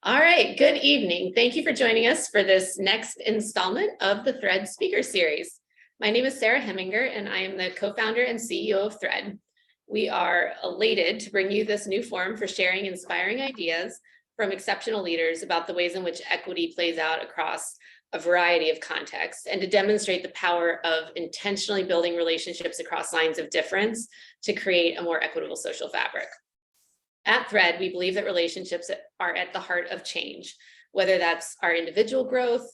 All right, good evening. Thank you for joining us for this next installment of the Thread Speaker Series. My name is Sarah Heminger, and I am the co-founder and CEO of Thread. We are elated to bring you this new forum for sharing inspiring ideas from exceptional leaders about the ways in which equity plays out across a variety of contexts, and to demonstrate the power of intentionally building relationships across lines of difference to create a more equitable social fabric. At Thread, we believe that relationships are at the heart of change, whether that's our individual growth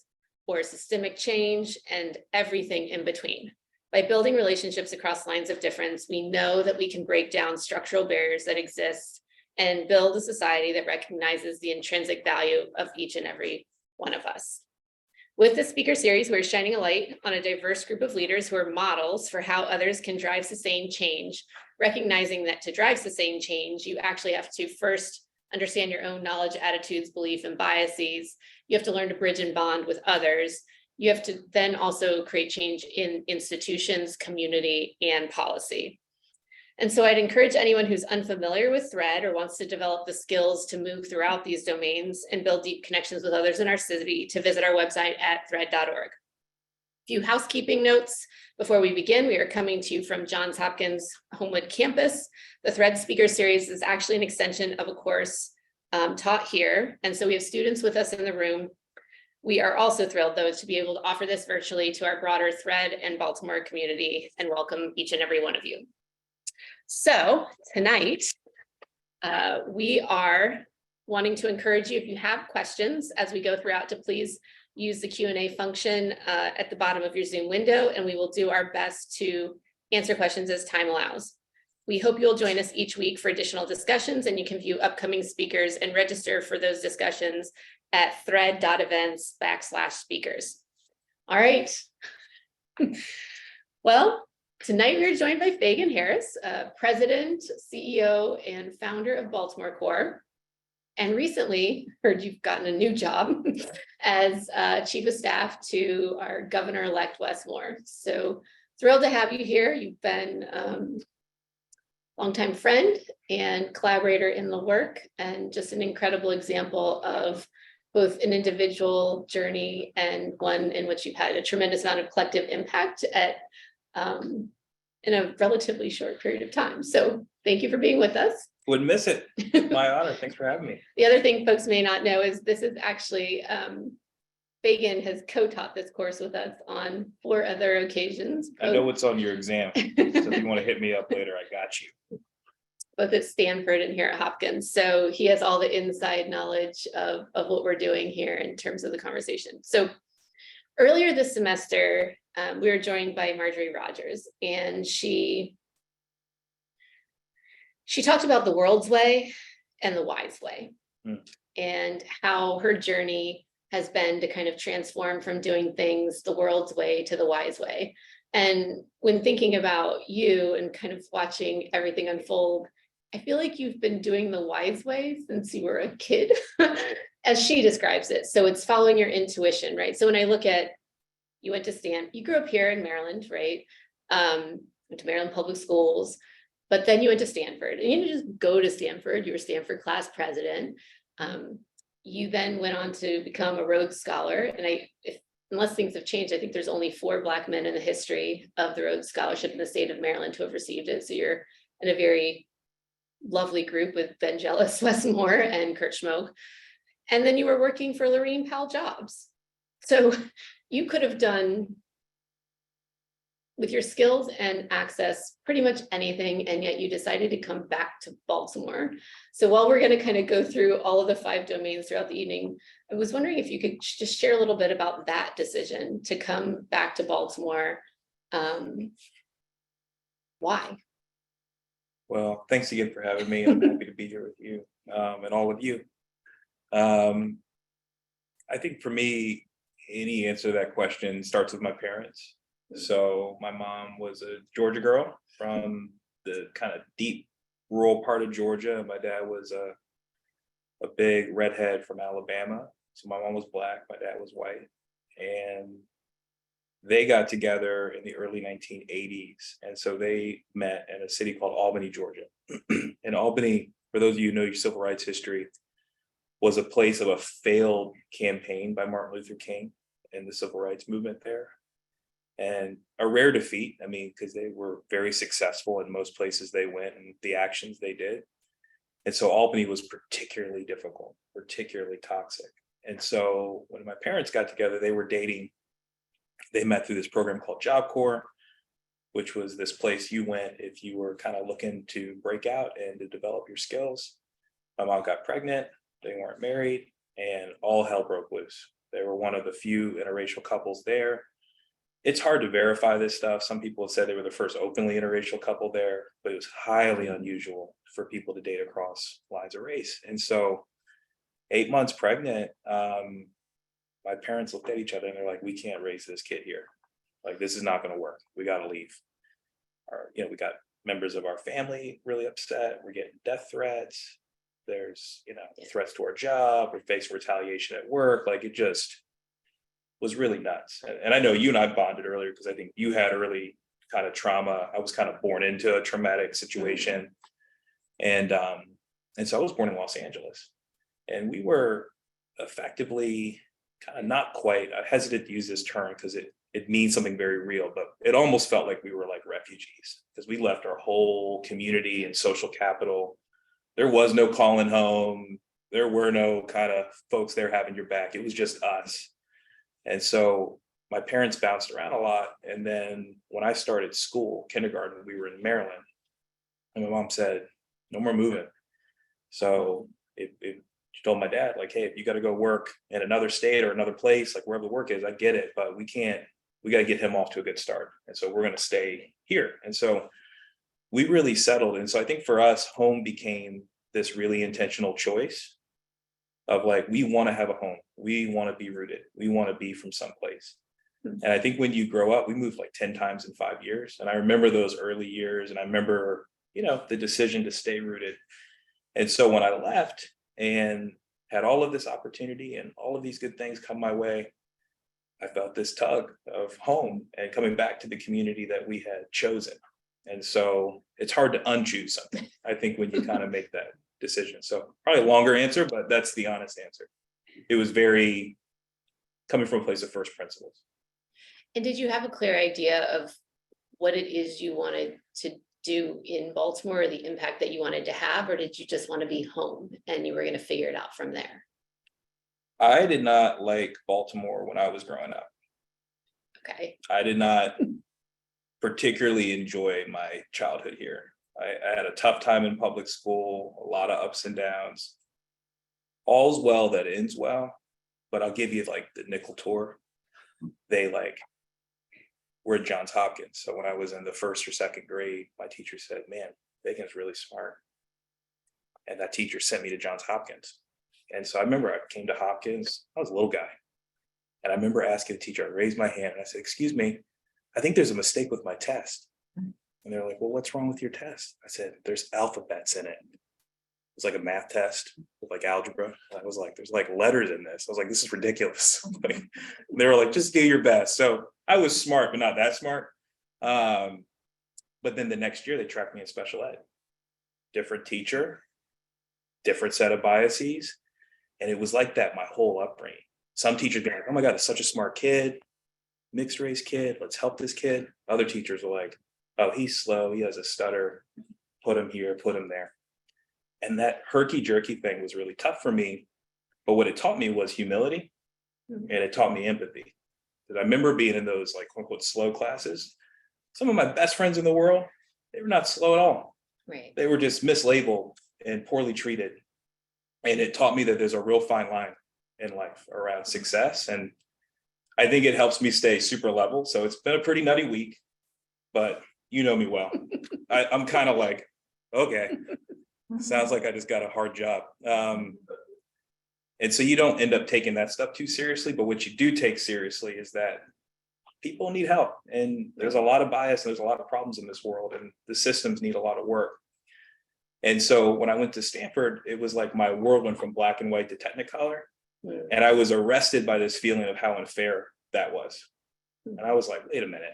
or systemic change and everything in between. By building relationships across lines of difference, we know that we can break down structural barriers that exist and build a society that recognizes the intrinsic value of each and every one of us. With this speaker series, we're shining a light on a diverse group of leaders who are models for how others can drive sustained change, recognizing that to drive sustained change, you actually have to first understand your own knowledge, attitudes, belief, and biases. You have to learn to bridge and bond with others. You have to then also create change in institutions, community, and policy. And so I'd encourage anyone who's unfamiliar with Thread or wants to develop the skills to move throughout these domains and build deep connections with others in our city to visit our website at thread.org. A few housekeeping notes before we begin. We are coming to you from Johns Hopkins Homewood campus. The Thread Speaker Series is actually an extension of a course taught here. And so we have students with us in the room. We are also thrilled, though, to be able to offer this virtually to our broader Thread and Baltimore community and welcome each and every one of you. So tonight, we are wanting to encourage you, if you have questions as we go throughout, to please use the Q&A function at the bottom of your Zoom window, and we will do our best to answer questions as time allows. We hope you'll join us each week for additional discussions, and you can view upcoming speakers and register for those discussions at thread.events/speakers. All right. Well, tonight we are joined by Fagan Harris, President, CEO, and founder of Baltimore Corps. And recently, heard you've gotten a new job as Chief of Staff to our Governor-elect Wes Moore. So thrilled to have you here. You've been a longtime friend and collaborator in the work, and just an incredible example of both an individual journey and one in which you've had a tremendous amount of collective impact at in a relatively short period of time. So thank you for being with us. Wouldn't miss it. My honor. Thanks for having me. The other thing folks may not know is this is actually, Fagan has co-taught this course with us on 4 other occasions. I know what's on your exam. So if you want to hit me up later, I got you. Both at Stanford and here at Hopkins. So he has all the inside knowledge of what we're doing here in terms of the conversation. So earlier this semester, we were joined by Marjorie Rogers, and she talked about the world's way and the wise way, and how her journey has been to kind of transform from doing things the world's way to the wise way. And when thinking about you and kind of watching everything unfold, I feel like you've been doing the wise way since you were a kid, as she describes it. So it's following your intuition, right? So when I look at, you grew up here in Maryland, right? Went to Maryland Public Schools, but then you went to Stanford, and you didn't just go to Stanford, you were Stanford class president. You then went on to become a Rhodes Scholar. And unless things have changed, I think there's only 4 Black men in the history of the Rhodes Scholarship in the state of Maryland who have received it. So you're in a very lovely group with Ben Jealous, Wes Moore, and Kurt Schmoke. And then you were working for Lorene Powell Jobs. So you could have done, with your skills and access, pretty much anything, and yet you decided to come back to Baltimore. So while we're going to kind of go through all of the 5 domains throughout the evening, I was wondering if you could just share a little bit about that decision to come back to Baltimore. Why? Well, thanks again for having me. I'm happy to be here with you and all of you. I think for me, any answer to that question starts with my parents. So my mom was a Georgia girl from the kind of deep rural part of Georgia. And my dad was a big redhead from Alabama. So my mom was Black, my dad was white. And they got together in the early 1980s. And so they met in a city called Albany, Georgia. In Albany, for those of you who know your civil rights history, was a place of a failed campaign by Martin Luther King and the civil rights movement there. And a rare defeat, I mean, because they were very successful in most places they went and the actions they did. And so Albany was particularly difficult, particularly toxic. And so when my parents got together, they were dating. They met through this program called Job Corps, which was this place you went if you were kind of looking to break out and to develop your skills. My mom got pregnant, they weren't married, and all hell broke loose. They were one of the few interracial couples there. It's hard to verify this stuff. Some people have said they were the first openly interracial couple there, but it was highly unusual for people to date across lines of race. And so 8 months pregnant, my parents looked at each other and they're like, we can't raise this kid here. Like, this is not going to work. We got to leave. We got members of our family really upset. We're getting death threats. There's, threats to our job. We're facing retaliation at work. Like, it just was really nuts. And I know you and I bonded earlier because I think you had early kind of trauma. I was kind of born into a traumatic situation. And so I was born in Los Angeles. And we were effectively kind of not quite, I hesitate to use this term because it means something very real, but it almost felt like we were like refugees because we left our whole community and social capital. There was no calling home. There were no kind of folks there having your back. It was just us. And so my parents bounced around a lot. And then when I started school, kindergarten, we were in Maryland. And my mom said, no more moving. So she told my dad, like, hey, if you got to go work in another state or another place, like wherever the work is, I get it, but we got to get him off to a good start. And so we're going to stay here. And so we really settled. And so I think for us, home became this really intentional choice of like, we want to have a home. We want to be rooted. We want to be from someplace. And I think when you grow up, we moved like 10 times in 5 years. And I remember those early years and I remember, the decision to stay rooted. And so when I left and had all of this opportunity and all of these good things come my way, I felt this tug of home and coming back to the community that we had chosen. And so it's hard to unchoose something, I think, when you kind of make that decision. So probably a longer answer, but that's the honest answer. It was very coming from a place of first principles. And did you have a clear idea of what it is you wanted to do in Baltimore, or the impact that you wanted to have, or did you just want to be home and you were going to figure it out from there? I did not like Baltimore when I was growing up. Okay. I did not particularly enjoy my childhood here. I had a tough time in public school, a lot of ups and downs. All's well that ends well, but I'll give you like the nickel tour. They we're at Johns Hopkins. So when I was in the first or second grade, my teacher said, man, Fagan's really smart. And that teacher sent me to Johns Hopkins. And so I remember I came to Hopkins, I was a little guy. And I remember asking the teacher, I raised my hand and I said, excuse me, I think there's a mistake with my test. And they're like, well, what's wrong with your test? I said, there's alphabets in it. It's like a math test with like algebra. And I was like, there's like letters in this. I was like, this is ridiculous. They were like, just do your best. So I was smart, but not that smart. But then the next year they tracked me in special ed. Different teacher, different set of biases. And it was like that my whole upbringing. Some teachers be like, oh my God, it's such a smart kid, mixed race kid, let's help this kid. Other teachers were like, oh, he's slow, he has a stutter, put him here, put him there. And that herky-jerky thing was really tough for me. But what it taught me was humility, and it taught me empathy. Because I remember being in those like quote unquote slow classes. Some of my best friends in the world, they were not slow at all. Right. They were just mislabeled and poorly treated. And it taught me that there's a real fine line in life around success. And I think it helps me stay super level. So it's been a pretty nutty week, but you know me well. I'm kind of like, okay, sounds like I just got a hard job. And so you don't end up taking that stuff too seriously, but what you do take seriously is that people need help. And there's a lot of bias, and there's a lot of problems in this world, and the systems need a lot of work. And so when I went to Stanford, it was like my world went from black and white to technicolor. And I was arrested by this feeling of how unfair that was. And I was like, wait a minute,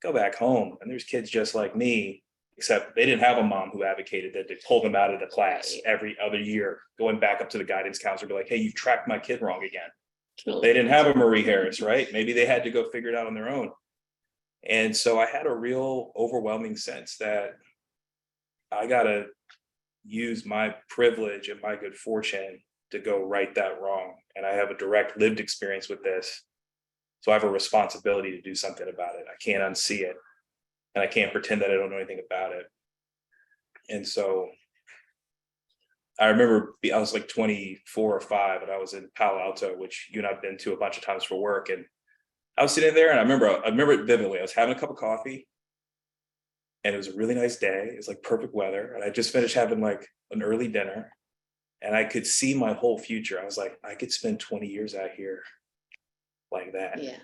go back home. And there's kids just like me except they didn't have a mom who advocated that. They pulled them out of the class every other year, going back up to the guidance counselor, be like, hey, you tracked my kid wrong again. They didn't have a Marie Harris, right? Maybe they had to go figure it out on their own. And so I had a real overwhelming sense that I got to use my privilege and my good fortune to go right that wrong. And I have a direct lived experience with this. So I have a responsibility to do something about it. I can't unsee it. And I can't pretend that I don't know anything about it. And so I remember I was like 24 or 5, and I was in Palo Alto, which you and I've been to a bunch of times for work. And I was sitting there, and I remember it vividly. I was having a cup of coffee, and it was a really nice day. It was like perfect weather. And I just finished having like an early dinner, and I could see my whole future. I was like, I could spend 20 years out here like that. Yeah.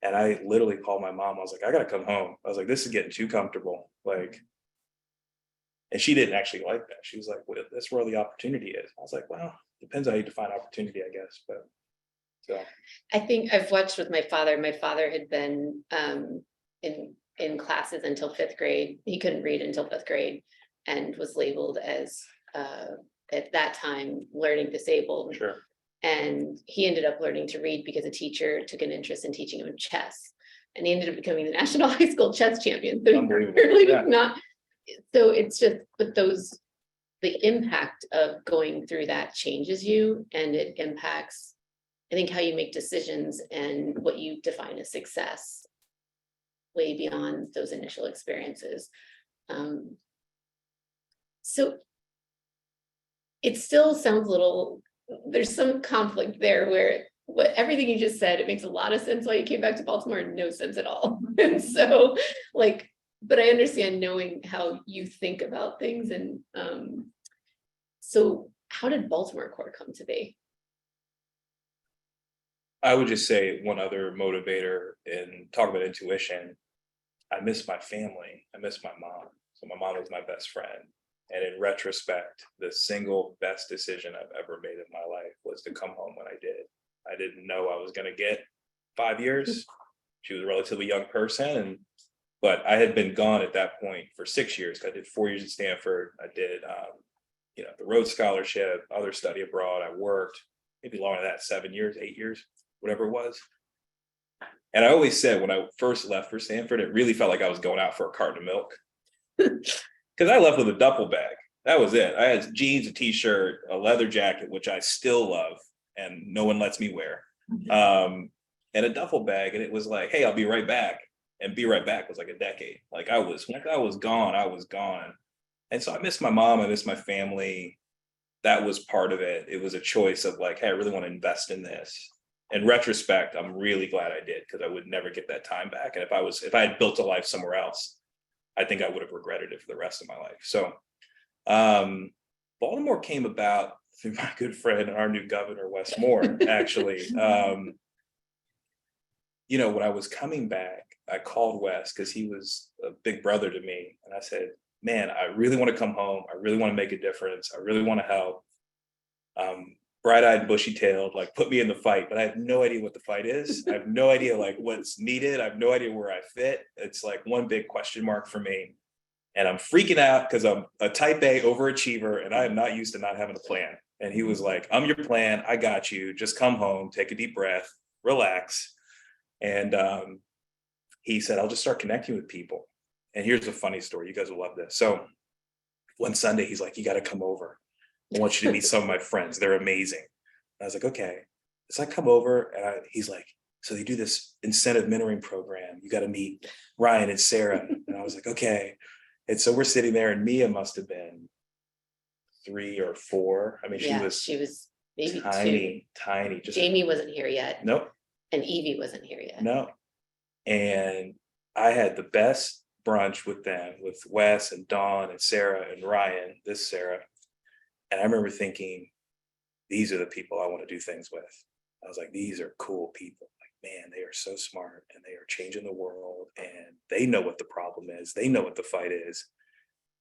And I literally called my mom. I was like, I got to come home. I was like, this is getting too comfortable. Like, and she didn't actually like that. She was like, well, that's where the opportunity is. I was like, well, depends how you define opportunity, I guess. But so I think I've watched with my father. My father had been in classes until 5th grade. He couldn't read until 5th grade and was labeled as at that time learning disabled. sure. And he ended up learning to read because a teacher took an interest in teaching him chess. And he ended up becoming the national high school chess champion. So he really did not. So it's just, but the impact of going through that changes you, and it impacts, I think, how you make decisions and what you define as success way beyond those initial experiences. So it still sounds a little, there's some conflict there where everything you just said, it makes a lot of sense why you came back to Baltimore, and no sense at all. And so like, but I understand knowing how you think about things. And so how did Baltimore Corps come to be? I would just say one other motivator, and talk about intuition. I miss my family. I miss my mom. So my mom was my best friend. And in retrospect, the single best decision I've ever made in my life was to come home when I did. I didn't know I was going to get 5 years. She was a relatively young person, but I had been gone at that point for 6 years. I did 4 years at Stanford. I did, the Rhodes Scholarship, other study abroad. I worked maybe longer than that, 7 years, 8 years, whatever it was. And I always said when I first left for Stanford, it really felt like I was going out for a carton of milk. Because I left with a duffel bag. That was it. I had jeans, a t-shirt, a leather jacket, which I still love, and no one lets me wear, and a duffel bag. And it was like, hey, I'll be right back. And be right back was like a decade. Like once I was gone, I was gone. And so I miss my mom. I miss my family. That was part of it. It was a choice of like, hey, I really want to invest in this. In retrospect, I'm really glad I did, because I would never get that time back. And if I had built a life somewhere else, I think I would have regretted it for the rest of my life. So Baltimore came about through my good friend and our new governor, Wes Moore, actually. When I was coming back, I called Wes because he was a big brother to me. And I said, man, I really want to come home. I really want to make a difference. I really want to help. Bright-eyed, bushy-tailed, like put me in the fight, but I have no idea what the fight is. I have no idea like what's needed. I have no idea where I fit. It's like one big question mark for me. And I'm freaking out because I'm a type A overachiever, and I am not used to not having a plan. And he was like, I'm your plan. I got you. Just come home, take a deep breath, relax. And he said, I'll just start connecting with people. And here's a funny story. You guys will love this. So one Sunday, he's like, you got to come over. I want you to meet some of my friends. They're amazing. And I was like, okay. So I come over, and he's like, so they do this incentive mentoring program. You got to meet Ryan and Sarah. And I was like, okay. And so we're sitting there, and Mia must have been 3 or 4. I mean, she was maybe tiny. Just Jamie wasn't here yet. Nope. And Evie wasn't here yet. No. And I had the best brunch with them, with Wes and Dawn and Sarah and Ryan, this Sarah. And I remember thinking, these are the people I want to do things with. I was like, these are cool people. Like, man, they are so smart, and they are changing the world, and they know what the problem is. They know what the fight is.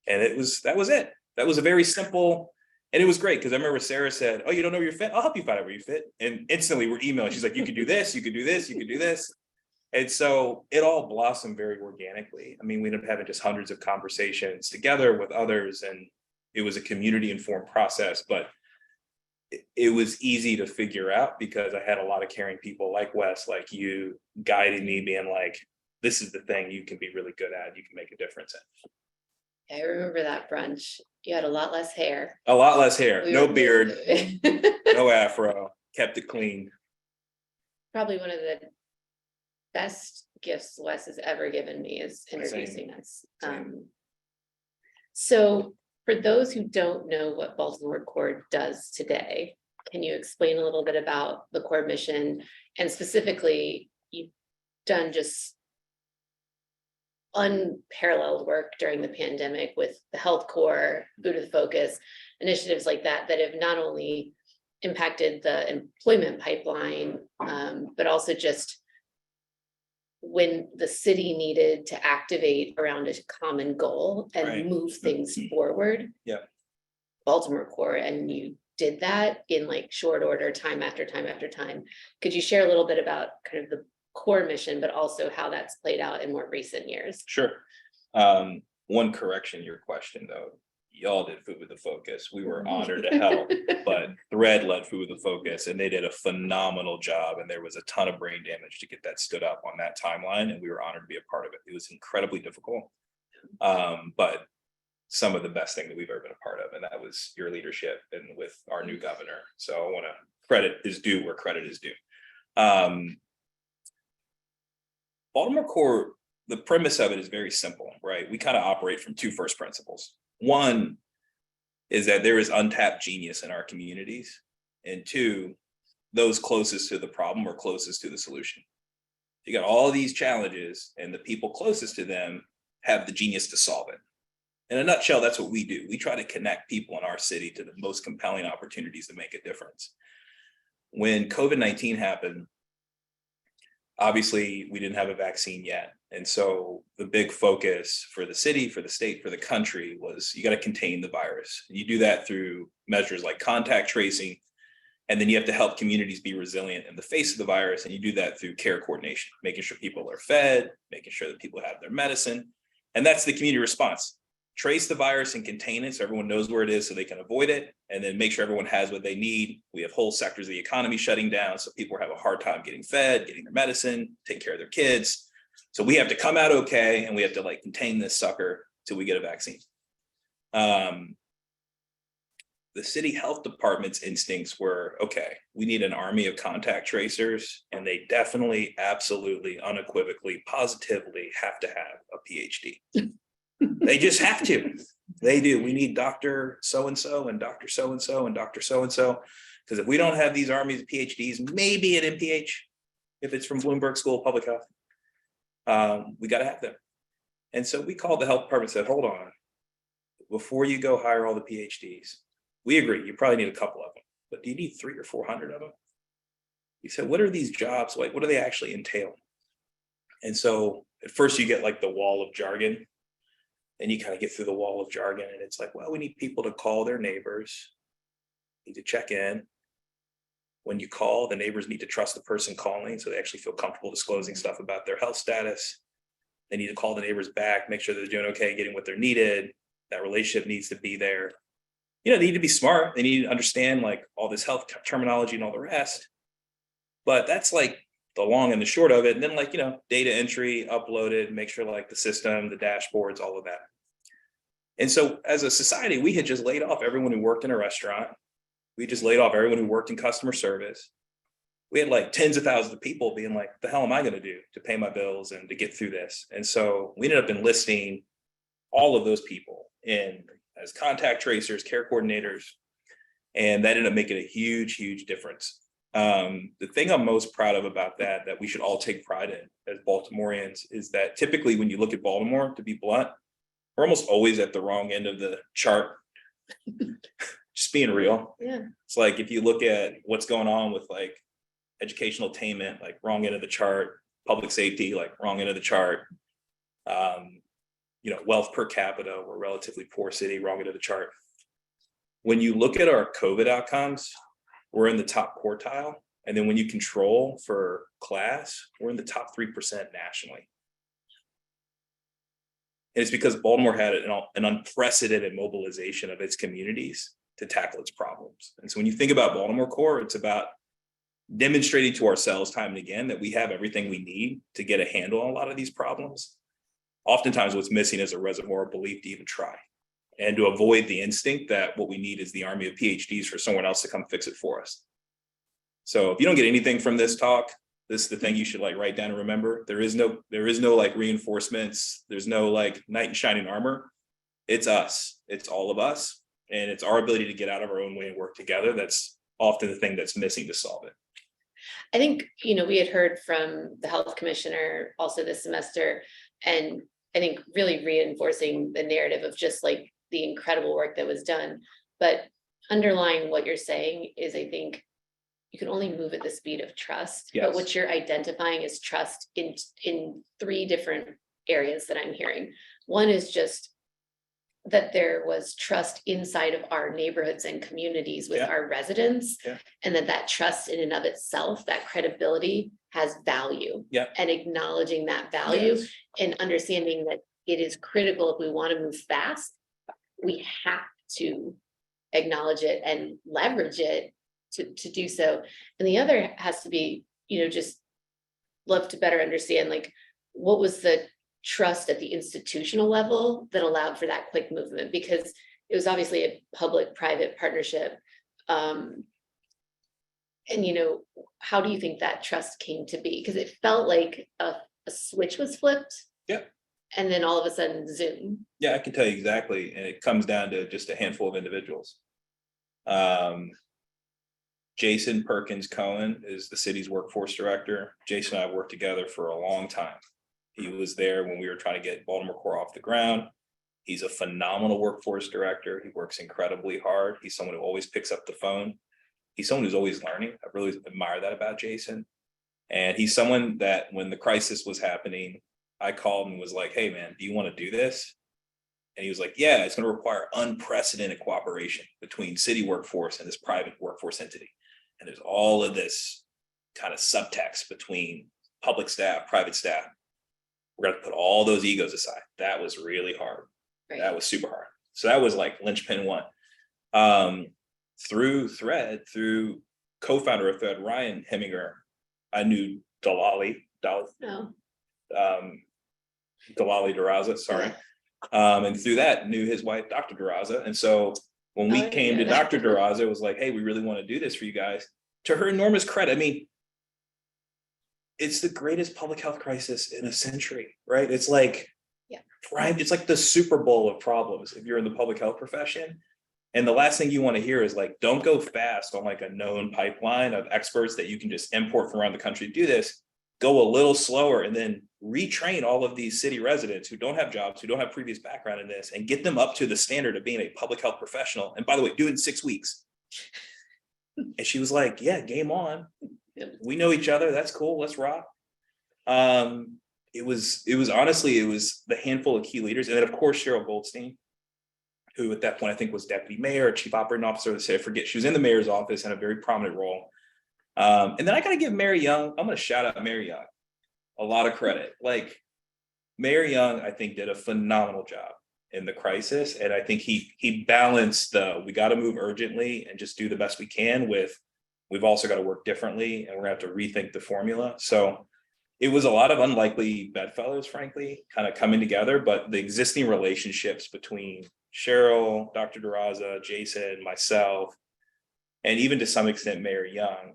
And that was it. That was a very simple, and it was great, because I remember Sarah said, oh, you don't know where you're fit? I'll help you find out where you fit. And instantly we're emailing. She's like, you could do this, you could do this, you could do this. And so it all blossomed very organically. I mean, we ended up having just hundreds of conversations together with others, and it was a community informed process, but it was easy to figure out because I had a lot of caring people like Wes, like you, guiding me, being like, this is the thing you can be really good at, you can make a difference in. I remember that brunch. You had a lot less hair. A lot less hair, We no were- beard, no afro, kept it clean. Probably one of the best gifts Wes has ever given me is introducing us. Same. So for those who don't know what Baltimore Corps does today, can you explain a little bit about the Corps mission? And specifically, you've done just unparalleled work during the pandemic with the Health Corps, Food of the Focus, initiatives like that, that have not only impacted the employment pipeline, but also just when the city needed to activate around a common goal and Right. move things forward. Yeah. Baltimore Corps, and you did that in like short order, time after time after time. Could you share a little bit about kind of the core mission, but also how that's played out in more recent years? Sure. One correction, your question though, y'all did Food with the Focus. We were honored to help, but Thread led Food with the Focus, and they did a phenomenal job. And there was a ton of brain damage to get that stood up on that timeline, and we were honored to be a part of it. It was incredibly difficult, but some of the best thing that we've ever been a part of, and that was your leadership and with our new governor. So I want to credit is due where credit is due. Baltimore Corps, the premise of it is very simple, right? We kind of operate from two first principles. One is that there is untapped genius in our communities. And two, those closest to the problem or closest to the solution. You got all these challenges, and the people closest to them have the genius to solve it. In a nutshell, that's what we do. We try to connect people in our city to the most compelling opportunities to make a difference. When COVID-19 happened, obviously, we didn't have a vaccine yet. And so the big focus for the city, for the state, for the country was you got to contain the virus. And you do that through measures like contact tracing. And then you have to help communities be resilient in the face of the virus. And you do that through care coordination, making sure people are fed, making sure that people have their medicine. And that's the community response. Trace the virus and contain it so everyone knows where it is so they can avoid it, and then make sure everyone has what they need. We have whole sectors of the economy shutting down, so people have a hard time getting fed, getting their medicine, take care of their kids. So we have to come out okay, and we have to like contain this sucker till we get a vaccine. The city health department's instincts were, okay, we need an army of contact tracers, and they definitely, absolutely, unequivocally, positively have to have a PhD. They just have to. They do. We need Dr. So-and-so and Dr. So-and-so and Dr. So-and-so. Because if we don't have these armies of PhDs, maybe an MPH, if it's from Bloomberg School of Public Health, we got to have them. And so we called the health department and said, hold on, before you go hire all the PhDs, we agree, you probably need a couple of them, but do you need 300 or 400 of them? He said, what are these jobs like? What do they actually entail? And so at first you get like the wall of jargon. And you kind of get through the wall of jargon, and it's like, well, we need people to call their neighbors, need to check in. When you call, the neighbors need to trust the person calling, so they actually feel comfortable disclosing stuff about their health status. They need to call the neighbors back, make sure they're doing okay, getting what they're needed. That relationship needs to be there. You know, they need to be smart. They need to understand like all this health terminology and all the rest. But that's like the long and the short of it. And then like, you know, data entry, uploaded, make sure like the system, the dashboards, all of that. And so as a society, we had just laid off everyone who worked in a restaurant. We just laid off everyone who worked in customer service. We had like tens of thousands of people being like, the hell am I going to do to pay my bills and to get through this? And so we ended up enlisting all of those people in as contact tracers, care coordinators, and that ended up making a huge, huge difference. The thing I'm most proud of about that we should all take pride in as Baltimoreans is that typically when you look at Baltimore, to be blunt, we're almost always at the wrong end of the chart. Just being real. Yeah. It's like if you look at what's going on with like educational attainment, like wrong end of the chart, public safety, like wrong end of the chart. You know, wealth per capita, we're a relatively poor city, wrong end of the chart. When you look at our COVID outcomes, we're in the top quartile. And then when you control for class, we're in the top 3% nationally. And it's because Baltimore had an unprecedented mobilization of its communities to tackle its problems. And so when you think about Baltimore Corps, it's about demonstrating to ourselves time and again that we have everything we need to get a handle on a lot of these problems. Oftentimes what's missing is a reservoir of belief to even try, and to avoid the instinct that what we need is the army of PhDs for someone else to come fix it for us. So if you don't get anything from this talk, this is the thing you should like write down and remember. There is no like reinforcements. There's no like knight in shining armor. It's us. It's all of us. And it's our ability to get out of our own way and work together. That's often the thing that's missing to solve it. I think, we had heard from the health commissioner also this semester, and I think really reinforcing the narrative of just like the incredible work that was done. But underlying what you're saying is, I think you can only move at the speed of trust. Yes. But what you're identifying is trust in 3 different areas that I'm hearing. One is just that there was trust inside of our neighborhoods and communities with our residents, and that trust in and of itself, that credibility has value, and acknowledging that value and understanding that it is critical. If we want to move fast, we have to acknowledge it and leverage it to do so. And the other has to be, just love to better understand, like, what was the trust at the institutional level that allowed for that quick movement, because it was obviously a public-private partnership. And how do you think that trust came to be? Because it felt like a switch was flipped. And then all of a sudden, Zoom. Yeah, I can tell you exactly. And it comes down to just a handful of individuals. Jason Perkins Cohen is the city's workforce director. Jason and I worked together for a long time. He was there when we were trying to get Baltimore Corps off the ground. He's a phenomenal workforce director. He works incredibly hard. He's someone who always picks up the phone. He's someone who's always learning. I really admire that about Jason. And he's someone that when the crisis was happening, I called and was like, hey man, do you want to do this? And he was like, yeah, it's going to require unprecedented cooperation between city workforce and this private workforce entity. And there's all of this kind of subtext between public staff, private staff. We're going to put all those egos aside. That was really hard. Right. That was super hard. So that was like linchpin 1. Through Thread, through co-founder of Thread, Ryan Heminger, I knew Dalali Daraza, sorry. And through that, knew his wife, Dr. Daraza. And so when we came to Dr. Daraza, it was like, hey, we really want to do this for you guys. To her enormous credit, I mean, it's the greatest public health crisis in a century, right? It's like, it's like the Super Bowl of problems if you're in the public health profession. And the last thing you want to hear is like, don't go fast on like a known pipeline of experts that you can just import from around the country to do this. Go a little slower and then retrain all of these city residents who don't have jobs, who don't have previous background in this, and get them up to the standard of being a public health professional. And by the way, do it in 6 weeks. And she was like, yeah, game on. We know each other. That's cool. Let's rock. It was the handful of key leaders. And then of course, Cheryl Goldstein, who at that point I think was deputy mayor, chief operating officer. I forget. She was in the mayor's office in a very prominent role. And then I got to give Mary Young, I'm going to shout out Mary Young, a lot of credit. Like Mary Young, I think did a phenomenal job in the crisis. And I think he balanced we got to move urgently and just do the best we can with, we've also got to work differently and we're gonna have to rethink the formula. So it was a lot of unlikely bedfellows, frankly, kind of coming together, but the existing relationships between Cheryl, Dr. Daraza, Jason, myself, and even to some extent, Mayor Young,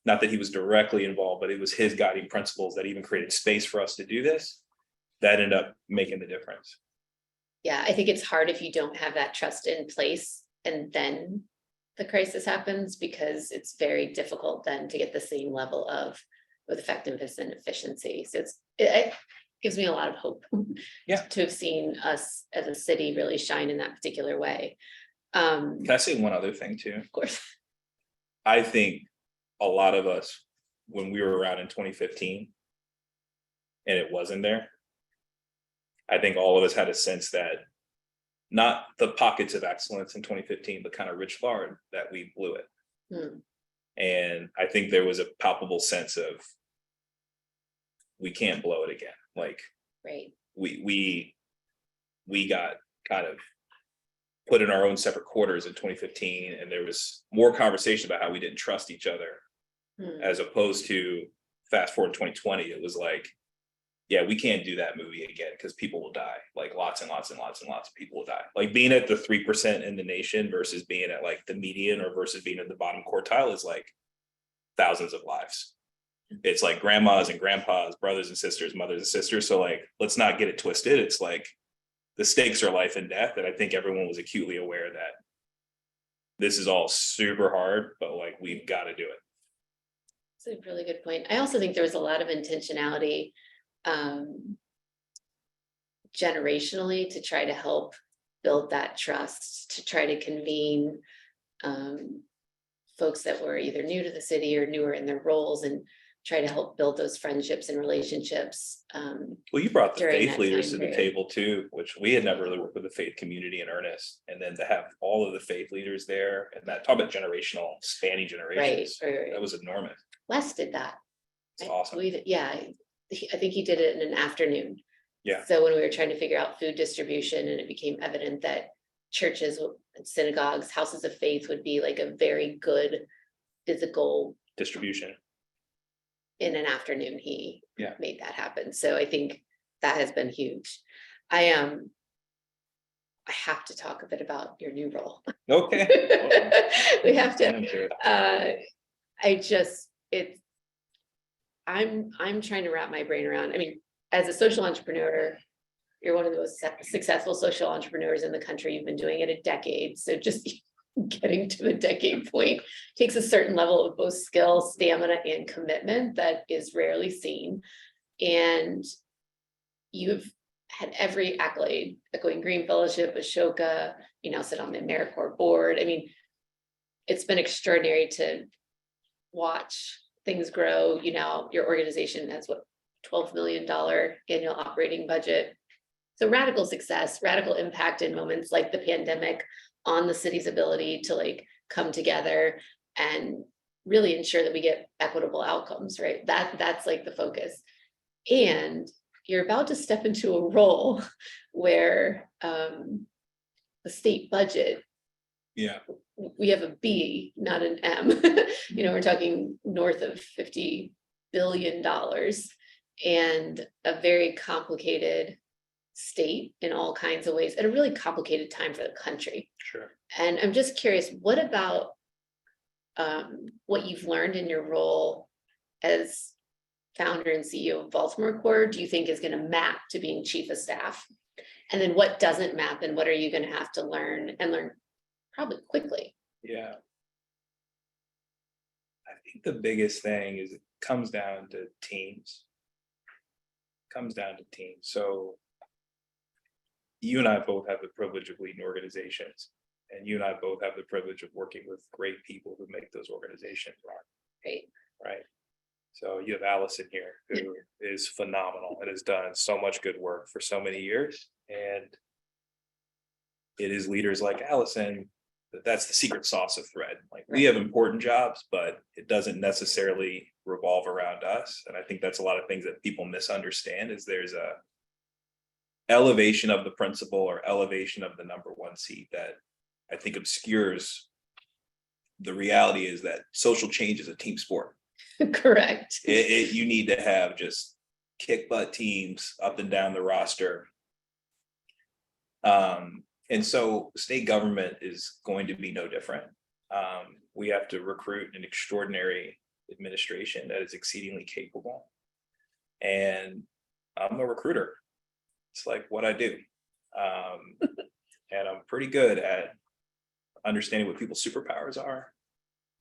not that he was directly involved, but it was his guiding principles that even created space for us to do this, that ended up making the difference. Yeah, I think it's hard if you don't have that trust in place and then the crisis happens, because it's very difficult then to get the same level of with effectiveness and efficiency. So it gives me a lot of hope to have seen us as a city really shine in that particular way. Can I say one other thing too? Of course. I think a lot of us, when we were around in 2015 and it wasn't there, I think all of us had a sense that not the pockets of excellence in 2015, but kind of rich lard, that we blew it. And I think there was a palpable sense of, we can't blow it again. Like, Right. we got kind of put in our own separate quarters in 2015, and there was more conversation about how we didn't trust each other, as opposed to fast forward to 2020, it was like, yeah, we can't do that movie again because people will die. Like lots and lots and lots and lots of people will die. Like being at the 3% in the nation versus being at like the median or versus being in the bottom quartile is like thousands of lives. It's like grandmas and grandpas, brothers and sisters, mothers and sisters. So like, let's not get it twisted. It's like the stakes are life and death. And I think everyone was acutely aware that this is all super hard, but like, we've got to do it. That's a really good point. I also think there was a lot of intentionality generationally to try to help build that trust, to try to convene folks that were either new to the city or newer in their roles, and try to help build those friendships and relationships. Well, you brought the during faith that leaders time to the period. table too, which we had never really worked with the faith community in earnest. And then to have all of the faith leaders there, and that talk about generational, spanning generations, Right. that was enormous. Wes did that. It's awesome. Yeah, I think he did it in an afternoon. Yeah. So when we were trying to figure out food distribution, and it became evident that churches, synagogues, houses of faith would be like a very good physical Distribution. in an afternoon, he Yeah. made that happen. So I think that has been huge. I have to talk a bit about your new role. Okay. We have Get to. into it. I'm trying to wrap my brain around. I mean, as a social entrepreneur, you're one of the most successful social entrepreneurs in the country. You've been doing it a decade. So just getting to the decade point takes a certain level of both skill, stamina, and commitment that is rarely seen. And you've had every accolade, the Going Green Fellowship, Ashoka, you now sit on the AmeriCorps board. I mean, it's been extraordinary to watch things grow. You know, your organization has what, $12 million annual operating budget. So radical success, radical impact in moments like the pandemic on the city's ability to like come together and really ensure that we get equitable outcomes, right? That's like the focus. And you're about to step into a role where the state budget, Yeah. we have a B, not an M. You know, we're talking north of $50 billion, and a very complicated state in all kinds of ways, at a really complicated time for the country. Sure. And I'm just curious, what about what you've learned in your role as founder and CEO of Baltimore Corps, do you think is going to map to being chief of staff? And then what doesn't map, and what are you going to have to learn, and learn probably quickly? Yeah. I think the biggest thing is it comes down to teams. So you and I both have the privilege of leading organizations, and you and I both have the privilege of working with great people who make those organizations run. Right. Right. So you have Allison here, who is phenomenal and has done so much good work for so many years. And it is leaders like Allison that's the secret sauce of Thread. Like, we have important jobs, but it doesn't necessarily revolve around us. And I think that's a lot of things that people misunderstand, is there's a elevation of the principal or elevation of the number one seat that I think obscures the reality is that social change is a team sport. Correct. You need to have just kick butt teams up and down the roster. And so state government is going to be no different. We have to recruit an extraordinary administration that is exceedingly capable. And I'm a recruiter. It's like what I do. And I'm pretty good at understanding what people's superpowers are.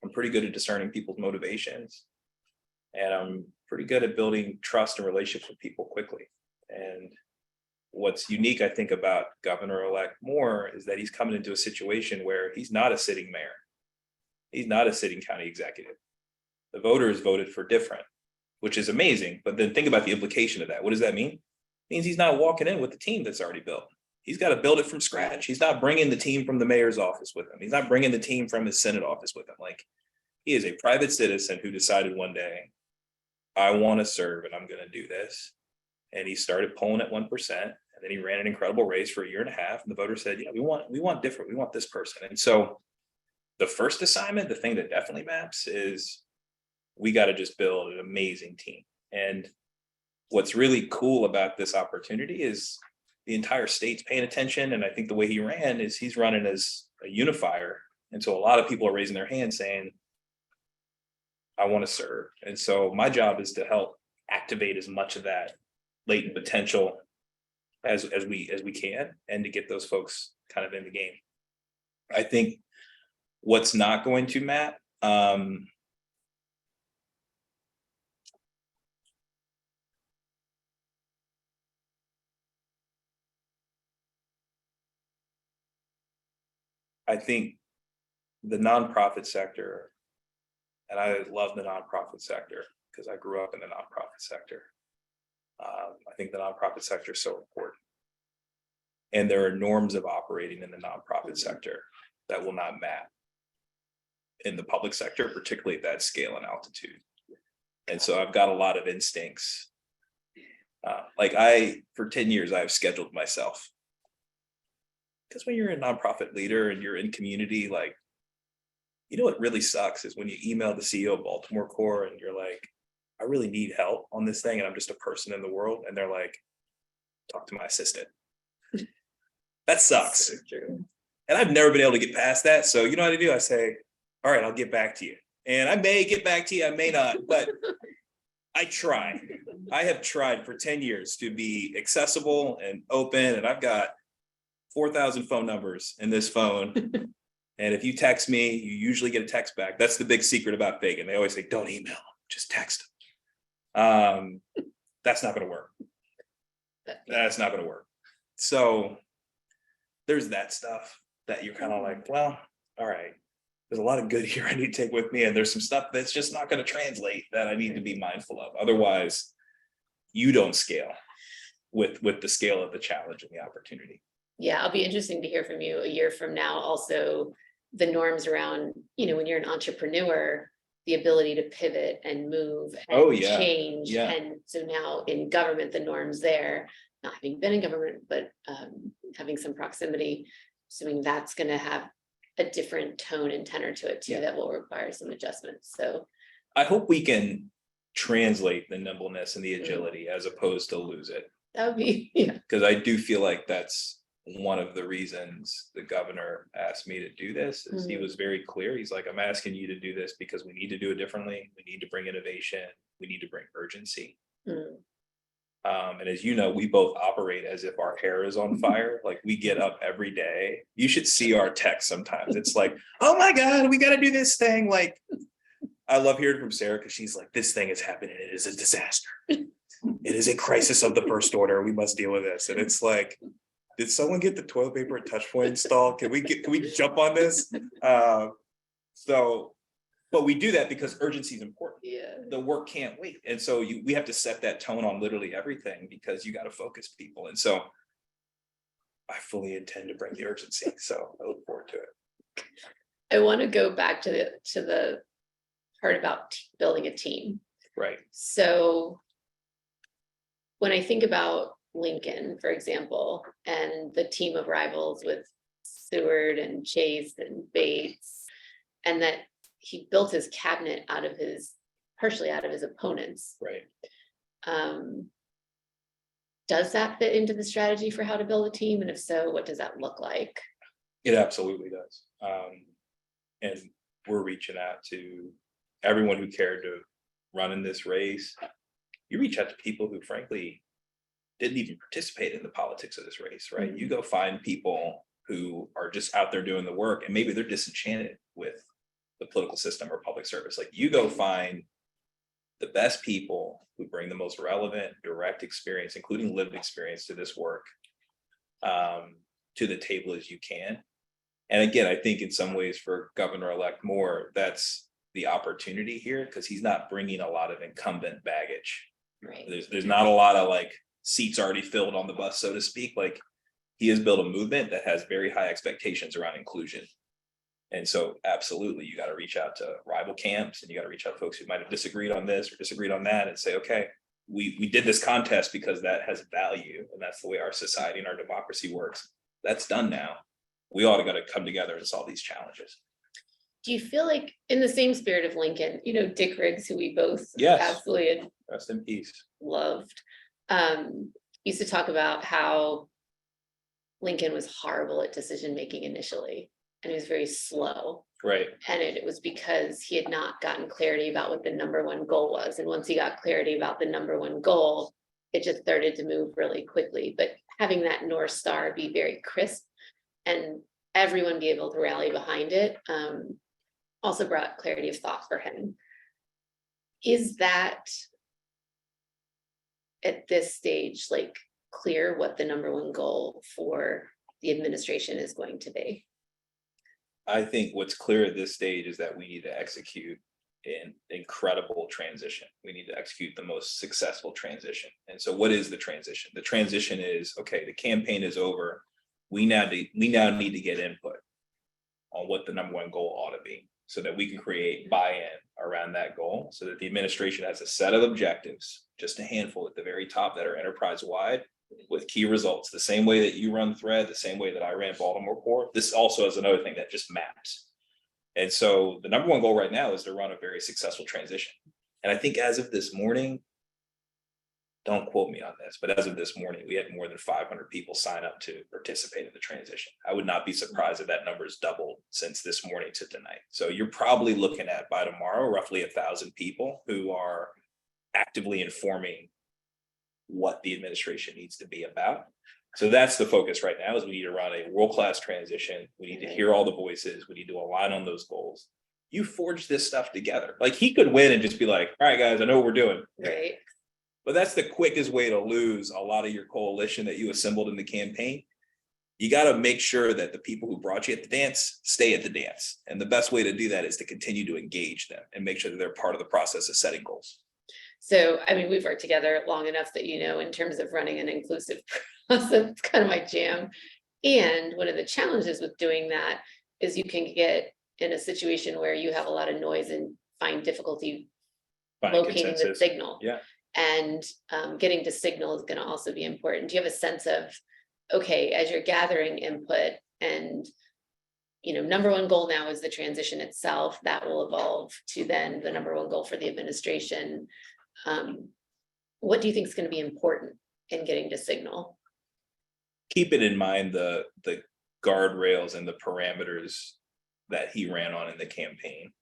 I'm pretty good at discerning people's motivations. And I'm pretty good at building trust and relationships with people quickly. And what's unique, I think, about Governor-elect Moore is that he's coming into a situation where he's not a sitting mayor. He's not a sitting county executive. The voters voted for different, which is amazing. But then think about the implication of that. What does that mean? It means he's not walking in with the team that's already built. He's got to build it from scratch. He's not bringing the team from the mayor's office with him. He's not bringing the team from his Senate office with him. Like, He is a private citizen who decided one day, I want to serve and I'm going to do this. And he started polling at 1%. And then he ran an incredible race for a year and a half. And the voters said, yeah, we want different. We want this person. And so the first assignment, the thing that definitely maps is we got to just build an amazing team. And what's really cool about this opportunity is the entire state's paying attention. And I think the way he ran is he's running as a unifier. And so a lot of people are raising their hands saying, I want to serve. And so my job is to help activate as much of that latent potential as we can, and to get those folks kind of in the game. I think what's not going to map, I think the nonprofit sector, and I love the nonprofit sector because I grew up in the nonprofit sector. I think the nonprofit sector is so important. And there are norms of operating in the nonprofit sector that will not map in the public sector, particularly at that scale and altitude. And so I've got a lot of instincts. For 10 years, I've scheduled myself. Because when you're a nonprofit leader and you're in community, what really sucks is when you email the CEO of Baltimore Corps and you're like, I really need help on this thing and I'm just a person in the world. And they're like, talk to my assistant. That sucks. So true. And I've never been able to get past that. So you know what I do? I say, all right, I'll get back to you. And I may get back to you, I may not, but I try. I have tried for 10 years to be accessible and open. And I've got 4,000 phone numbers in this phone. And if you text me, you usually get a text back. That's the big secret about Fagan. They always say, don't email, just text. That's not going to work. That's not going to work. So there's that stuff that you're kind of like, well, all right, there's a lot of good here I need to take with me. And there's some stuff that's just not going to translate that I need to be mindful of. Otherwise, you don't scale with the scale of the challenge and the opportunity. Yeah, it'll be interesting to hear from you a year from now. Also, the norms around, when you're an entrepreneur, the ability to pivot and move and change. Yeah. And so now in government, the norms there, not having been in government, but having some proximity, assuming that's going to have a different tone and tenor to it too, that will require some adjustments. So I hope we can translate the nimbleness and the agility as opposed to lose it. That would be, yeah. Because I do feel like that's one of the reasons the governor asked me to do this is he was very clear. He's like, I'm asking you to do this because we need to do it differently. We need to bring innovation. We need to bring urgency. And as you know, we both operate as if our hair is on fire. Like we get up every day. You should see our text sometimes. It's like, oh my God, we got to do this thing. Like, I love hearing from Sarah because she's like, this thing is happening. It is a disaster. It is a crisis of the first order. We must deal with this. And it's like, did someone get the toilet paper at Touchpoint installed? Can we jump on this? But we do that because urgency is important. Yeah. The work can't wait. And so we have to set that tone on literally everything because you got to focus people. And so I fully intend to bring the urgency. So I look forward to it. I want to go back to the part about building a team. Right. So when I think about Lincoln, for example, and the team of rivals with Seward and Chase and Bates, and that he built his cabinet partially out of his opponents. Right. Does that fit into the strategy for how to build a team? And if so, what does that look like? It absolutely does. And we're reaching out to everyone who cared to run in this race. You reach out to people who frankly didn't even participate in the politics of this race, right? You go find people who are just out there doing the work and maybe they're disenchanted with the political system or public service. Like you go find the best people who bring the most relevant, direct experience, including lived experience to this work, to the table as you can. And again, I think in some ways for Governor-elect Moore, that's the opportunity here because he's not bringing a lot of incumbent baggage. Right. There's not a lot of like seats already filled on the bus, so to speak. Like he has built a movement that has very high expectations around inclusion. And so absolutely, you got to reach out to rival camps, and you got to reach out to folks who might have disagreed on this or disagreed on that, and say, okay, we did this contest because that has value, and that's the way our society and our democracy works. That's done now. We all got to come together and solve these challenges. Do you feel like, in the same spirit of Lincoln, Dick Riggs, who we both Yes. absolutely Rest in peace. loved, used to talk about how Lincoln was horrible at decision making initially, and he was very slow. Right. And it was because he had not gotten clarity about what the number one goal was. And once he got clarity about the number one goal, it just started to move really quickly. But having that North Star be very crisp and everyone be able to rally behind it also brought clarity of thought for him. Is that at this stage, like, clear what the number one goal for the administration is going to be? I think what's clear at this stage is that we need to execute an incredible transition. We need to execute the most successful transition. And so what is the transition? The transition is, okay, the campaign is over. We now need to get input on what the number one goal ought to be, so that we can create buy-in around that goal, so that the administration has a set of objectives, just a handful at the very top, that are enterprise-wide with key results. The same way that you run Thread, the same way that I ran Baltimore Corps, this also is another thing that just maps. And so the number one goal right now is to run a very successful transition. And I think as of this morning, don't quote me on this, but as of this morning, we had more than 500 people sign up to participate in the transition. I would not be surprised if that number's doubled since this morning to tonight. So you're probably looking at, by tomorrow, roughly 1,000 people who are actively informing what the administration needs to be about. So that's the focus right now, is we need to run a world-class transition. We need to hear all the voices. We need to align on those goals. You forge this stuff together. Like, he could win and just be like, all right, guys, I know what we're doing. Right. But that's the quickest way to lose a lot of your coalition that you assembled in the campaign. You got to make sure that the people who brought you at the dance stay at the dance. And the best way to do that is to continue to engage them and make sure that they're part of the process of setting goals. So, I mean, we've worked together long enough that, in terms of running an inclusive process, it's kind of my jam. And one of the challenges with doing that is you can get in a situation where you have a lot of noise and find difficulty locating the signal. Yeah. And getting to signal is going to also be important. Do you have a sense of, okay, as you're gathering input, and number one goal now is the transition itself, that will evolve to then the number one goal for the administration. What do you think is going to be important in getting to signal? Keep it in mind the guardrails and the parameters that he ran on in the campaign.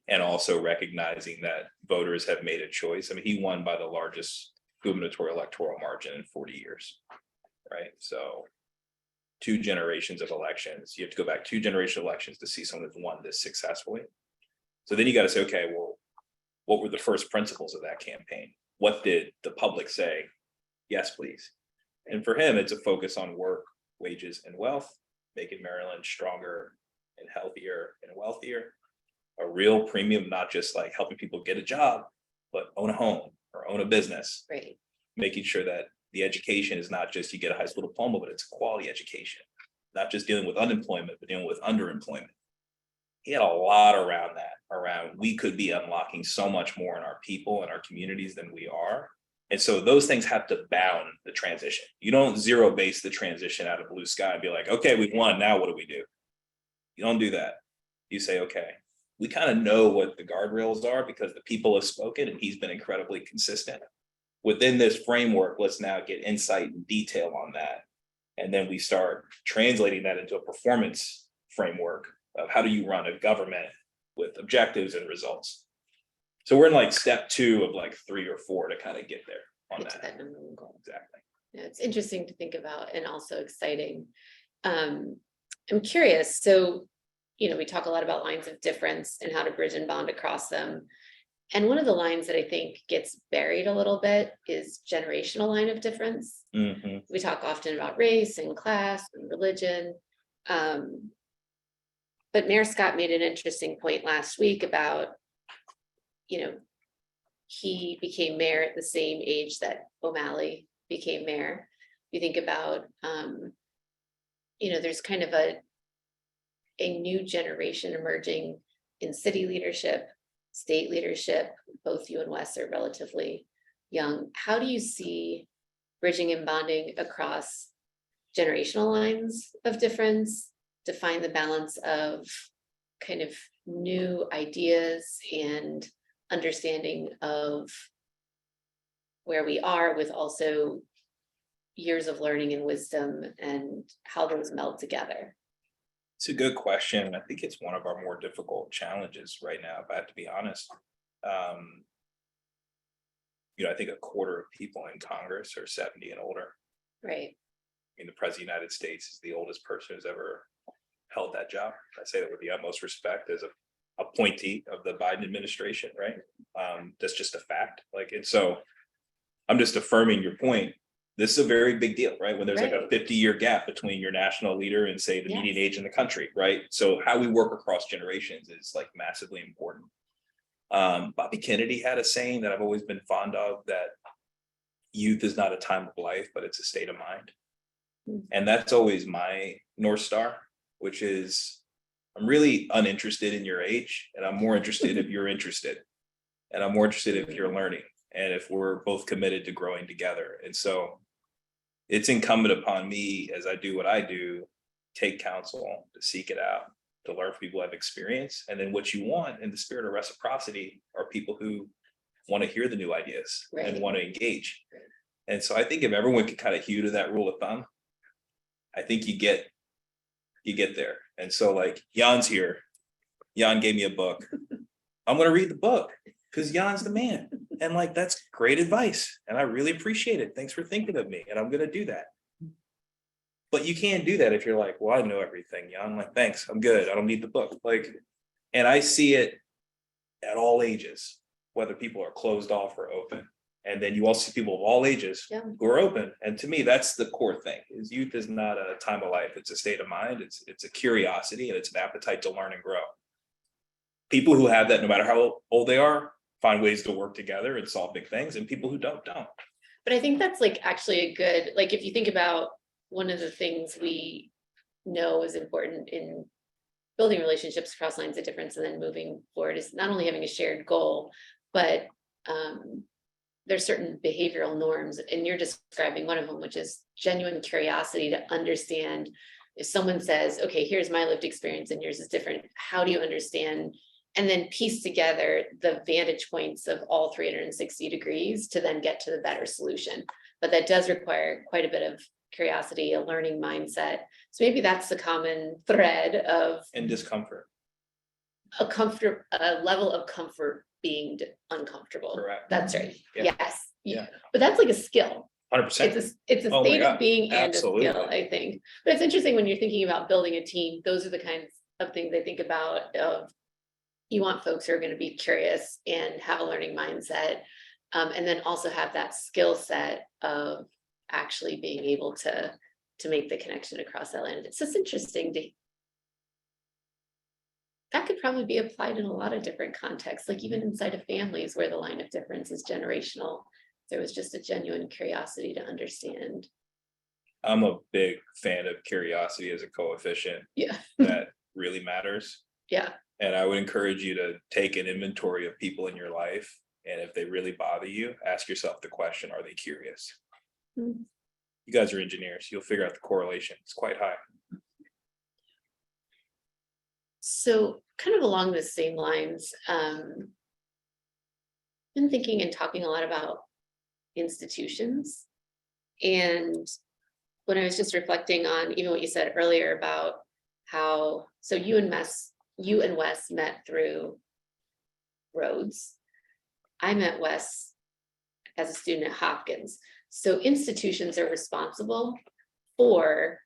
And also recognizing that voters have made a choice. I mean, he won by the largest gubernatorial electoral margin in 40 years, right? So 2 generations of elections, you have to go back 2 generations of elections to see someone who's won this successfully. So then you got to say, okay, well, what were the first principles of that campaign? What did the public say? Yes, please. And for him, it's a focus on work, wages, and wealth, making Maryland stronger and healthier and wealthier. A real premium, not just like helping people get a job, but own a home or own a business. Right. Making sure that the education is not just you get a high school diploma, but it's a quality education. Not just dealing with unemployment, but dealing with underemployment. He had a lot around that, around we could be unlocking so much more in our people and our communities than we are. And so those things have to bound the transition. You don't zero base the transition out of blue sky and be like, okay, we've won, now what do we do? You don't do that. You say, okay, we kind of know what the guardrails are because the people have spoken and he's been incredibly consistent. Within this framework, let's now get insight and detail on that. And then we start translating that into a performance framework of how do you run a government with objectives and results. So we're in like step 2 of like 3 or 4 to kind of get there on that. Number one goal. Exactly. Yeah, it's interesting to think about and also exciting. I'm curious. So, we talk a lot about lines of difference and how to bridge and bond across them. And one of the lines that I think gets buried a little bit is generational line of difference. Mm-hmm. We talk often about race and class and religion. But Mayor Scott made an interesting point last week about, he became mayor at the same age that O'Malley became mayor. You think about, there's kind of a new generation emerging in city leadership, state leadership. Both you and Wes are relatively young. How do you see bridging and bonding across generational lines of difference to find the balance of kind of new ideas and understanding of where we are with also years of learning and wisdom and how those meld together? It's a good question. I think it's one of our more difficult challenges right now, if I have to be honest. I think a quarter of people in Congress are 70 and older. Right. I mean, the President of the United States is the oldest person who's ever held that job. I say that with the utmost respect as a appointee of the Biden administration, right? That's just a fact. And so I'm just affirming your point. This is a very big deal, right? When there's like a 50-year gap between your national leader and say the median age in the country, right? So how we work across generations is like massively important. Bobby Kennedy had a saying that I've always been fond of, that youth is not a time of life, but it's a state of mind. And that's always my North Star, which is I'm really uninterested in your age, and I'm more interested if you're interested, and I'm more interested if you're learning, and if we're both committed to growing together. And so it's incumbent upon me, as I do what I do, take counsel, to seek it out, to learn from people who have experience. And then what you want in the spirit of reciprocity are people who want to hear the new ideas and want to engage. And so I think if everyone could kind of hew to that rule of thumb, I think you get there. And so like Jan's here. Jan gave me a book. I'm going to read the book because Jan's the man. And like, that's great advice. And I really appreciate it. Thanks for thinking of me. And I'm going to do that. But you can't do that if you're like, well, I know everything, Jan. I'm like, thanks, I'm good. I don't need the book. And I see it at all ages, whether people are closed off or open. And then you also see people of all ages who are open. And to me, that's the core thing, is youth is not a time of life. It's a state of mind. It's a curiosity, and it's an appetite to learn and grow. People who have that, no matter how old they are, find ways to work together and solve big things. And people who don't. But I think that's actually a good, if you think about one of the things we know is important in building relationships across lines of difference and then moving forward is not only having a shared goal, but there's certain behavioral norms, and you're describing one of them, which is genuine curiosity to understand. If someone says, okay, here's my lived experience and yours is different, how do you understand? And then piece together the vantage points of all 360 degrees to then get to the better solution. But that does require quite a bit of curiosity, a learning mindset. So maybe that's the common thread of And discomfort. A level of comfort being uncomfortable. Correct. That's right. Yeah. Yes. Yeah. But that's like a skill. 100%. It's a state of being and Absolutely. a skill, I think. But it's interesting when you're thinking about building a team, those are the kinds of things I think about. Of you want folks who are going to be curious and have a learning mindset, and then also have that skill set of actually being able to make the connection across that line. It's just interesting that could probably be applied in a lot of different contexts, like even inside of families where the line of difference is generational. There was just a genuine curiosity to understand. I'm a big fan of curiosity as a coefficient. Yeah. That really matters. Yeah. And I would encourage you to take an inventory of people in your life. And if they really bother you, ask yourself the question, are they curious? Mm-hmm. You guys are engineers. You'll figure out the correlation. It's quite high. So kind of along the same lines, been thinking and talking a lot about institutions. And when I was just reflecting on even what you said earlier about how, so you and Wes met through Rhodes. I met Wes as a student at Hopkins. So institutions are responsible for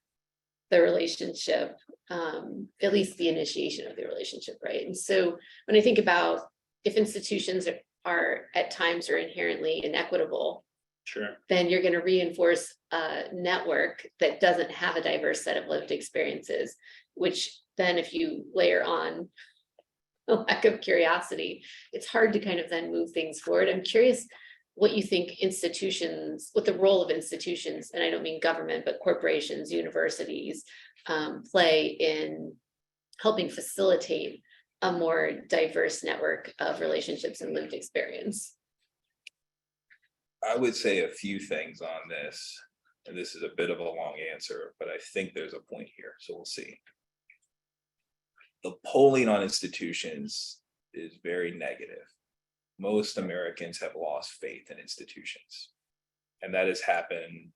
the relationship, at least the initiation of the relationship, right? And so when I think about if institutions are at times are inherently inequitable, Sure. then you're going to reinforce a network that doesn't have a diverse set of lived experiences, which then if you layer on a lack of curiosity, it's hard to kind of then move things forward. I'm curious what you think what the role of institutions, and I don't mean government, but corporations, universities, play in helping facilitate a more diverse network of relationships and lived experience? I would say a few things on this, and this is a bit of a long answer, but I think there's a point here, so we'll see. The polling on institutions is very negative. Most Americans have lost faith in institutions, and that has happened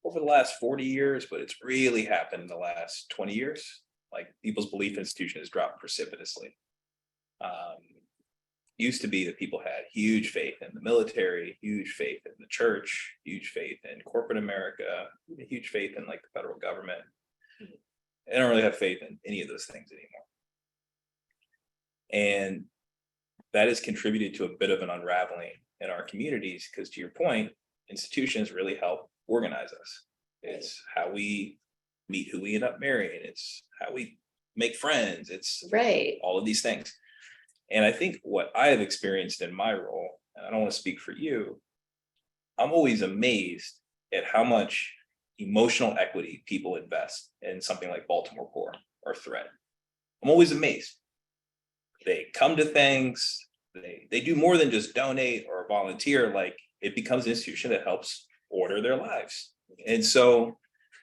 over the last 40 years, but it's really happened in the last 20 years. Like, people's belief in institutions has dropped precipitously. Used to be that people had huge faith in the military, huge faith in the church, huge faith in corporate America, huge faith in like the federal government. They don't really have faith in any of those things anymore. And that has contributed to a bit of an unraveling in our communities, because to your point, institutions really help organize us. It's how we meet who we end up marrying. It's how we make friends. It's Right. all of these things. And I think what I have experienced in my role, and I don't want to speak for you, I'm always amazed at how much emotional equity people invest in something like Baltimore Corps or Thread. I'm always amazed. They come to things, they do more than just donate or volunteer. Like, it becomes an institution that helps order their lives. And so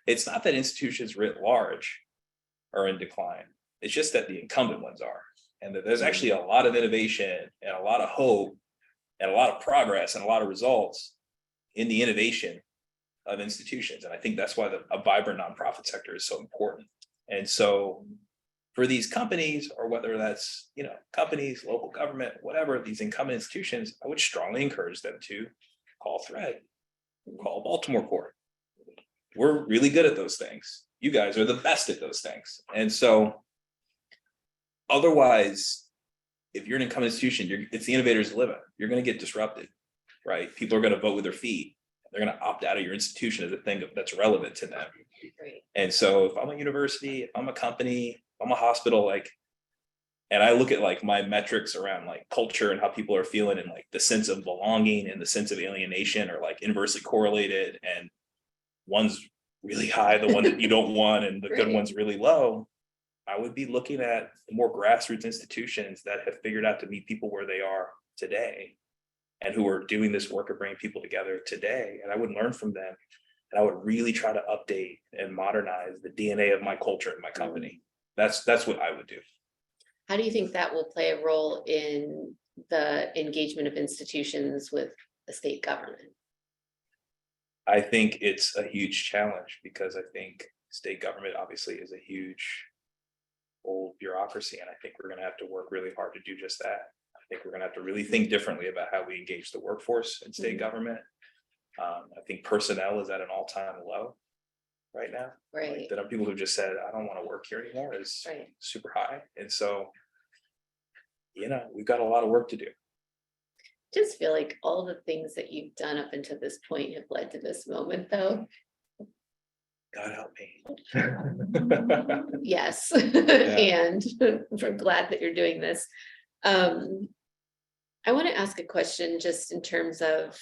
it's not that institutions writ large are in decline. It's just that the incumbent ones are. And that there's actually a lot of innovation and a lot of hope and a lot of progress and a lot of results in the innovation of institutions. And I think that's why a vibrant nonprofit sector is so important. And so for these companies, or whether that's, companies, local government, whatever, these incumbent institutions, I would strongly encourage them to call Thread, call Baltimore Corps. We're really good at those things. You guys are the best at those things. And so otherwise, if you're an incumbent institution, it's the innovators who live it. You're going to get disrupted, right? People are going to vote with their feet. They're going to opt out of your institution as a thing that's relevant to them. Right. And so if I'm a university, if I'm a company, if I'm a hospital, and I look at my metrics around culture and how people are feeling, and the sense of belonging and the sense of alienation are inversely correlated, and one's really high, the one that you don't want, and the good Right. one's really low. I would be looking at more grassroots institutions that have figured out to meet people where they are today, and who are doing this work of bringing people together today. And I would learn from them, and I would really try to update and modernize the DNA of my culture and my company. That's what I would do. How do you think that will play a role in the engagement of institutions with the state government? I think it's a huge challenge, because I think state government obviously is a huge old bureaucracy, and I think we're going to have to work really hard to do just that. I think we're going to have to really think differently about how we engage the workforce in state government. I think personnel is at an all-time low right now. Right. There are people who just said, I don't want to work here anymore, is Right. super high. And so, we've got a lot of work to do. Just feel like all the things that you've done up until this point have led to this moment, though. God help me. Yes. And we're glad that you're doing this. I want to ask a question just in terms of,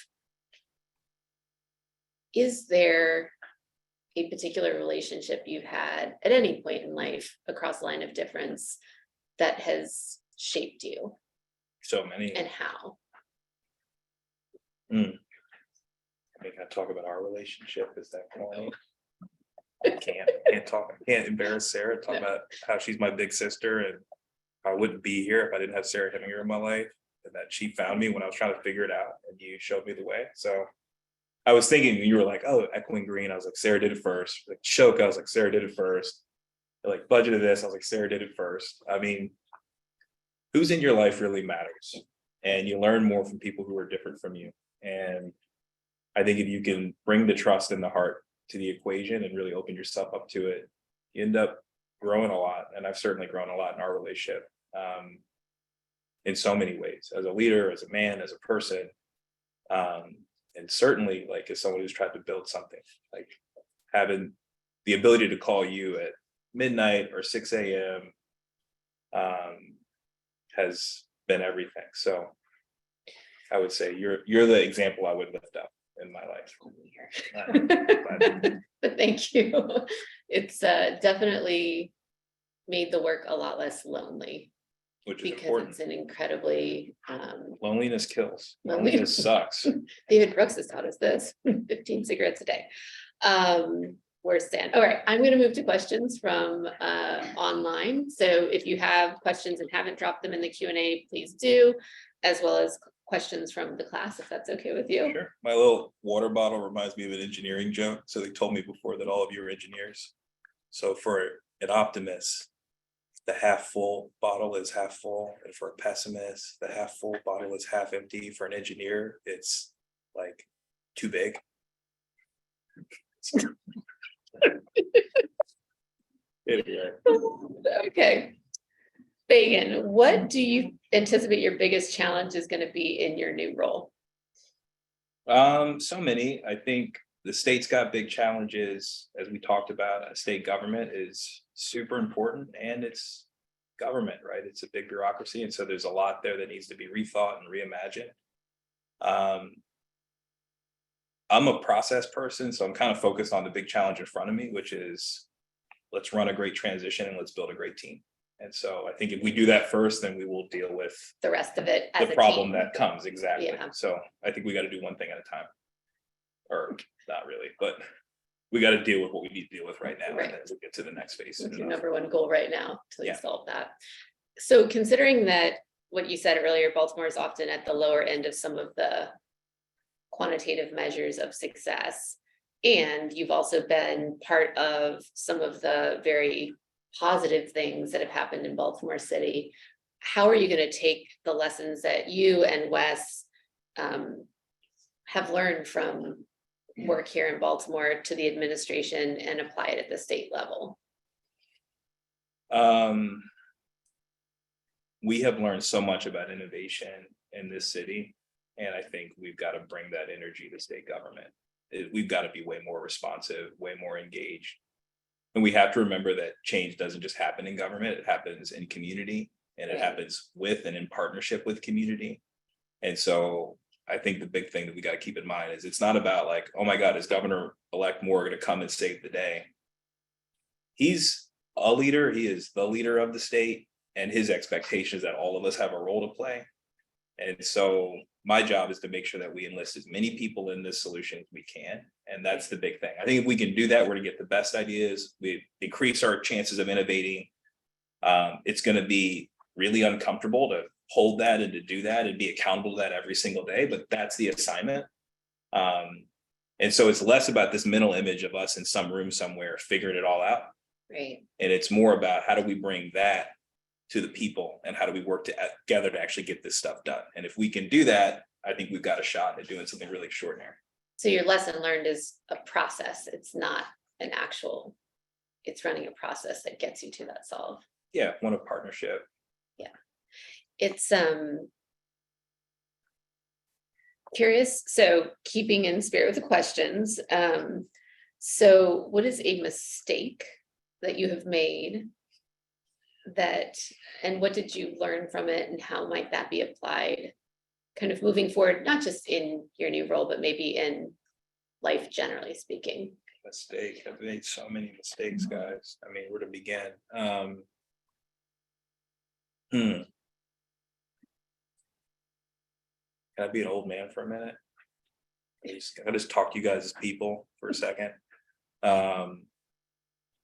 is there a particular relationship you've had at any point in life across the line of difference that has shaped you, So many. and how? I talk about our relationship. Is that point? I can't embarrass Sarah, talk about how she's my big sister, and I wouldn't be here if I didn't have Sarah Heminger in my life, and that she found me when I was trying to figure it out, and you showed me the way. So I was thinking, you were like, oh, echoing green, I was like, Sarah did it first. Like choke, I was like, Sarah did it first. Like budgeted this, I was like, Sarah did it first. I mean, who's in your life really matters, and you learn more from people who are different from you. And I think if you can bring the trust and the heart to the equation and really open yourself up to it, you end up growing a lot. And I've certainly grown a lot in our relationship, in so many ways, as a leader, as a man, as a person, and certainly as someone who's tried to build something, having the ability to call you at midnight or 6 a.m. Has been everything. So I would say you're the example I would lift up in my life. But thank you. It's definitely made the work a lot less lonely which is because important. it's an incredibly Loneliness kills. Lonely- Loneliness sucks. David Brooks has taught us this 15 cigarettes a day. Where's Stan? All right, I'm going to move to questions from online. So if you have questions and haven't dropped them in the Q&A, please do, as well as questions from the class, if that's okay with you. Sure. My little water bottle reminds me of an engineering joke. So they told me before that all of you are engineers. So for an optimist, the half full bottle is half full. And for a pessimist, the half full bottle is half empty. For an engineer, it's like too big. Anyway. Okay. Fagan, what do you anticipate your biggest challenge is going to be in your new role? So many. I think the state's got big challenges, as we talked about. State government is super important, and it's government, right? It's a big bureaucracy, and so there's a lot there that needs to be rethought and reimagined. I'm a process person, so I'm kind of focused on the big challenge in front of me, which is let's run a great transition and let's build a great team. And so I think if we do that first, then we will deal with The rest of it as the a problem team. that comes. Exactly. Yeah. So I think we got to do one thing at a time, or not really, but we got to deal with what we need to deal with right now. Right. And then we'll get to the next phase. What's soon your enough. number one goal right now till you Yeah. solve that? So considering that what you said earlier, Baltimore is often at the lower end of some of the quantitative measures of success, and you've also been part of some of the very positive things that have happened in Baltimore City, how are you going to take the lessons that you and Wes have learned from work here in Baltimore to the administration and apply it at the state level? We have learned so much about innovation in this city, and I think we've got to bring that energy to state government. We've got to be way more responsive, way more engaged. And we have to remember that change doesn't just happen in government, it happens in community, and it happens with and in partnership with community. And so I think the big thing that we got to keep in mind is it's not about like, oh my God, is Governor-elect Moore going to come and save the day? He's a leader, he is the leader of the state, and his expectation is that all of us have a role to play. And so my job is to make sure that we enlist as many people in this solution as we can. And that's the big thing. I think if we can do that, we're gonna get the best ideas. We increase our chances of innovating. It's gonna be really uncomfortable to hold that and to do that and be accountable to that every single day, but that's the assignment. And so it's less about this mental image of us in some room somewhere figuring it all out. Right. And it's more about how do we bring that to the people and how do we work together to actually get this stuff done. And if we can do that, I think we've got a shot at doing something really extraordinary. So your lesson learned is a process. It's not an actual, it's running a process that gets you to that solve. Yeah, one of partnership. Yeah. It's curious. So keeping in spirit with the questions. So what is a mistake that you have made that, and what did you learn from it, and how might that be applied kind of moving forward, not just in your new role, but maybe in life generally speaking? Mistake. I've made so many mistakes, guys. I mean, where to begin? Can I be an old man for a minute? I just talk to you guys as people for a second.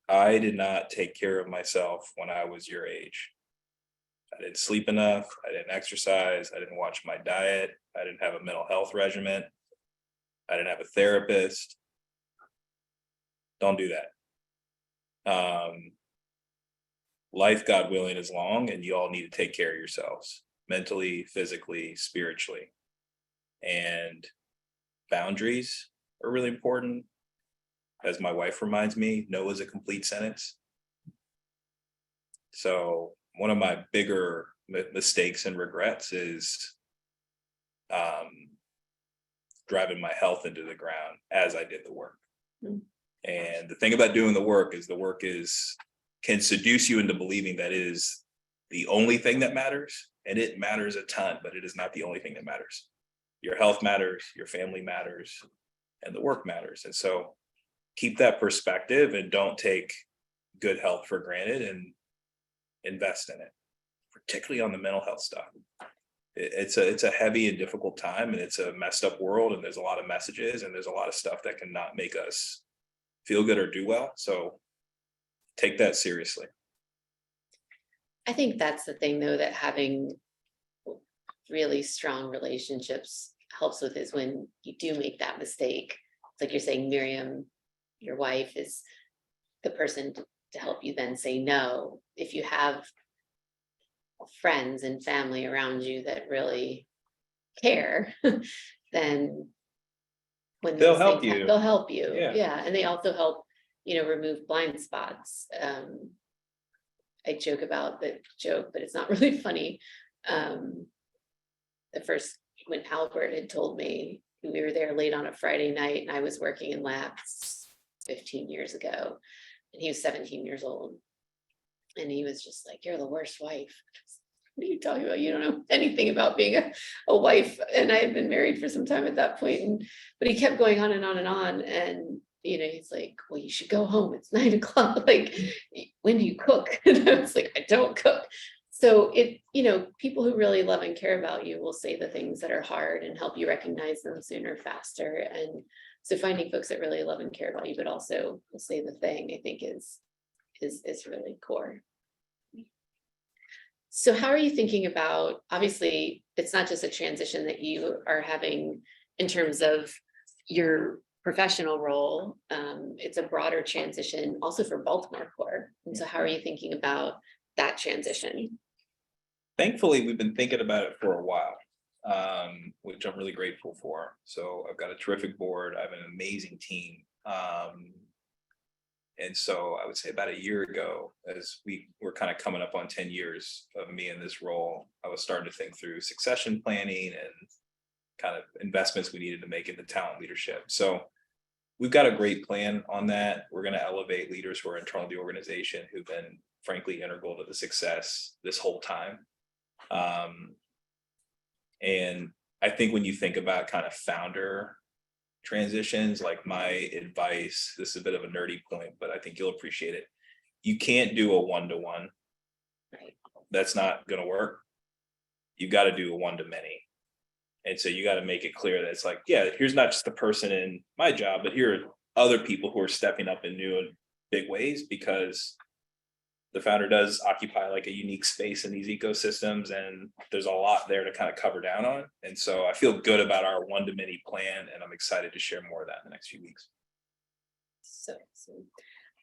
I did not take care of myself when I was your age. I didn't sleep enough. I didn't exercise. I didn't watch my diet. I didn't have a mental health regimen. I didn't have a therapist. Don't do that. Life, God willing, is long, and you all need to take care of yourselves mentally, physically, spiritually. And boundaries are really important. As my wife reminds me, no is a complete sentence. So one of my bigger mistakes and regrets is driving my health into the ground as I did the work. Mm-hmm. And the thing about doing the work can seduce you into believing that it is the only thing that matters, and it matters a ton, but it is not the only thing that matters. Your health matters, your family matters, and the work matters. And so keep that perspective and don't take good health for granted. And invest in it, particularly on the mental health stuff. It's a heavy and difficult time, and it's a messed up world, and there's a lot of messages, and there's a lot of stuff that can not make us feel good or do well. So take that seriously. I think that's the thing, though, that having really strong relationships helps with, is when you do make that mistake. It's like you're saying, Miriam, your wife, is the person to help you then say no. If you have friends and family around you that really care, then when They'll those help things you. they'll help you. Yeah. Yeah. And they also help, remove blind spots. I joke about the joke, but it's not really funny. The first, when Albert had told me, we were there late on a Friday night and I was working in labs 15 years ago, and he was 17 years old. And he was just like, "You're the worst wife." What are you talking about? You don't know anything about being a wife. And I had been married for some time at that point. But he kept going on and on and on. And, he's like, "Well, you should go home. It's 9 o'clock. Like, when do you cook?" And I was like, "I don't cook." So people who really love and care about you will say the things that are hard and help you recognize them sooner, faster. And so finding folks that really love and care about you, but also will say the thing, I think is really core. So how are you thinking about, obviously, it's not just a transition that you are having in terms of your professional role, it's a broader transition also for Baltimore Corps. And so how are you thinking about that transition? Thankfully, we've been thinking about it for a while, which I'm really grateful for. So I've got a terrific board. I have an amazing team. And so I would say about a year ago, as we were kind of coming up on 10 years of me in this role, I was starting to think through succession planning and kind of investments we needed to make into talent leadership. So we've got a great plan on that. We're going to elevate leaders who are internal to the organization, who've been frankly integral to the success this whole time. And I think when you think about kind of founder transitions, like my advice, this is a bit of a nerdy point, but I think you'll appreciate it. You can't do a one-to-one. Right. That's not going to work. You got to do a one-to-many. And so you got to make it clear that it's like, yeah, here's not just the person in my job, but here are other people who are stepping up in new and big ways, because the founder does occupy like a unique space in these ecosystems, and there's a lot there to kind of cover down on. And so I feel good about our one-to-many plan, and I'm excited to share more of that in the next few weeks. So,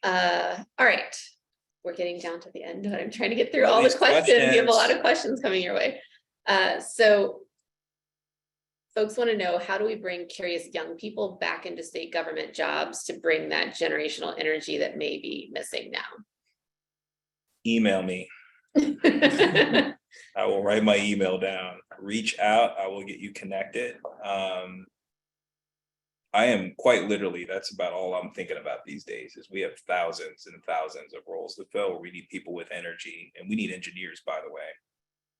all right, we're getting down to the end, but I'm trying to get through all the questions. You have a lot of questions coming your way. So folks want to know, how do we bring curious young people back into state government jobs to bring that generational energy that may be missing now? Email me. I will write my email down. Reach out. I will get you connected. I am quite literally, that's about all I'm thinking about these days, is we have thousands and thousands of roles to fill. We need people with energy, and we need engineers, by the way.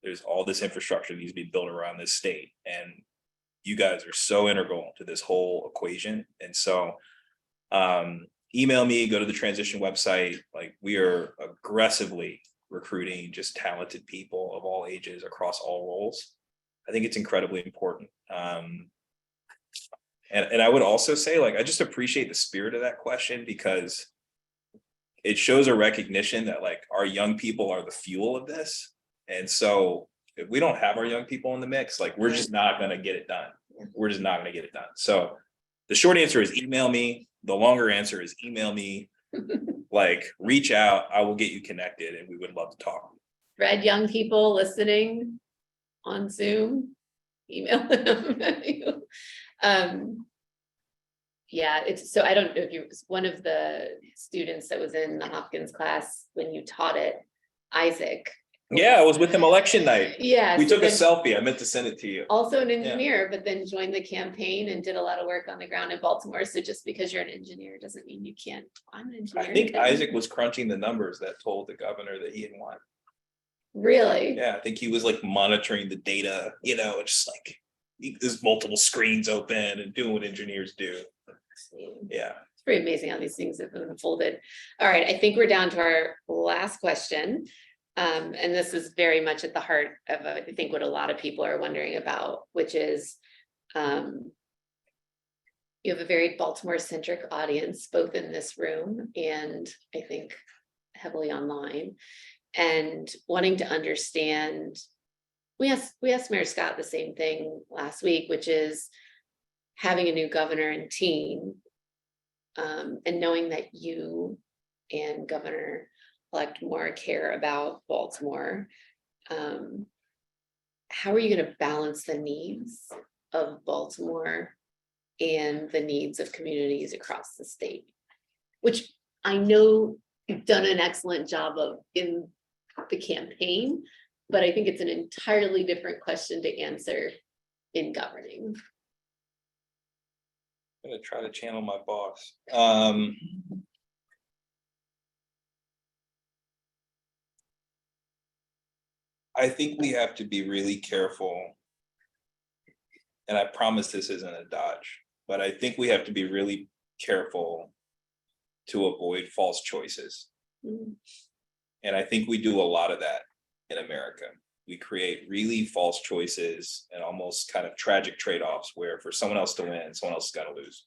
There's all this infrastructure that needs to be built around this state, and you guys are so integral to this whole equation. And so email me, go to the transition website. Like, we are aggressively recruiting just talented people of all ages across all roles. I think it's incredibly important. And I would also say, like, I just appreciate the spirit of that question, because it shows a recognition that, like, our young people are the fuel of this. And so if we don't have our young people in the mix, like, we're just not going to get it done. We're just not going to get it done. So the short answer is email me. The longer answer is email me. Like, reach out. I will get you connected, and we would love to talk. Red young people listening on Zoom, email them. Yeah, it's so, I don't know if you, one of the students that was in the Hopkins class when you taught it, Isaac. Yeah, I was with him election night. Yeah. We took a selfie. I meant to send it to you. Also an engineer, but then joined the campaign and did a lot of work on the ground in Baltimore. So just because you're an engineer doesn't mean you can't. I'm an engineer. I think Isaac was crunching the numbers that told the governor that he had won. Really? Yeah, I think he was like monitoring the data, just like there's multiple screens open and doing what engineers do. Yeah. It's pretty amazing how these things have unfolded. All right, I think we're down to our last question. And this is very much at the heart of, I think, what a lot of people are wondering about, which is you have a very Baltimore-centric audience, both in this room and I think heavily online, and wanting to understand. We asked Mayor Scott the same thing last week, which is having a new governor and team, and knowing that you and Governor-elect Moore care about Baltimore. How are you going to balance the needs of Baltimore and the needs of communities across the state? Which I know you've done an excellent job of in the campaign, but I think it's an entirely different question to answer in governing. I'm gonna try to channel my boss. I think we have to be really careful, and I promise this isn't a dodge, but I think we have to be really careful to avoid false choices. And I think we do a lot of that in America. We create really false choices and almost kind of tragic trade-offs where for someone else to win, someone else has got to lose.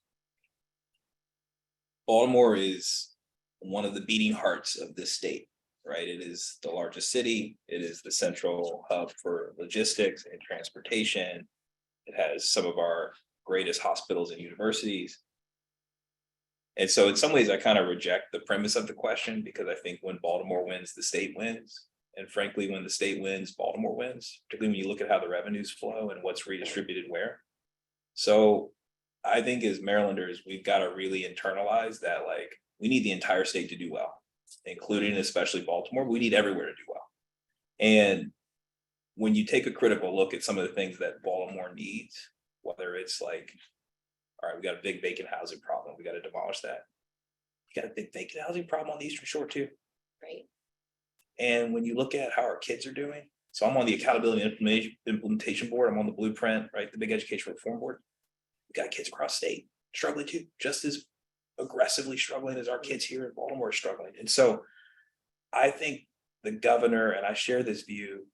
Baltimore is one of the beating hearts of this state, right? It is the largest city. It is the central hub for logistics and transportation. It has some of our greatest hospitals and universities. And so in some ways, I kind of reject the premise of the question, because I think when Baltimore wins, the state wins. And frankly, when the state wins, Baltimore wins, particularly when you look at how the revenues flow and what's redistributed where. So I think as Marylanders, we've got to really internalize that, like, we need the entire state to do well, including especially Baltimore. We need everywhere to do well. And when you take a critical look at some of the things that Baltimore needs, whether it's like, all right, we got a big vacant housing problem, we got to demolish that. You got a big vacant housing problem on the Eastern Shore too. Right. And when you look at how our kids are doing, so I'm on the Accountability and Implementation Board, I'm on the Blueprint, right, the big Education Reform Board. We got kids across state struggling too, just as aggressively struggling as our kids here in Baltimore are struggling. And so I think the governor, and I share this view,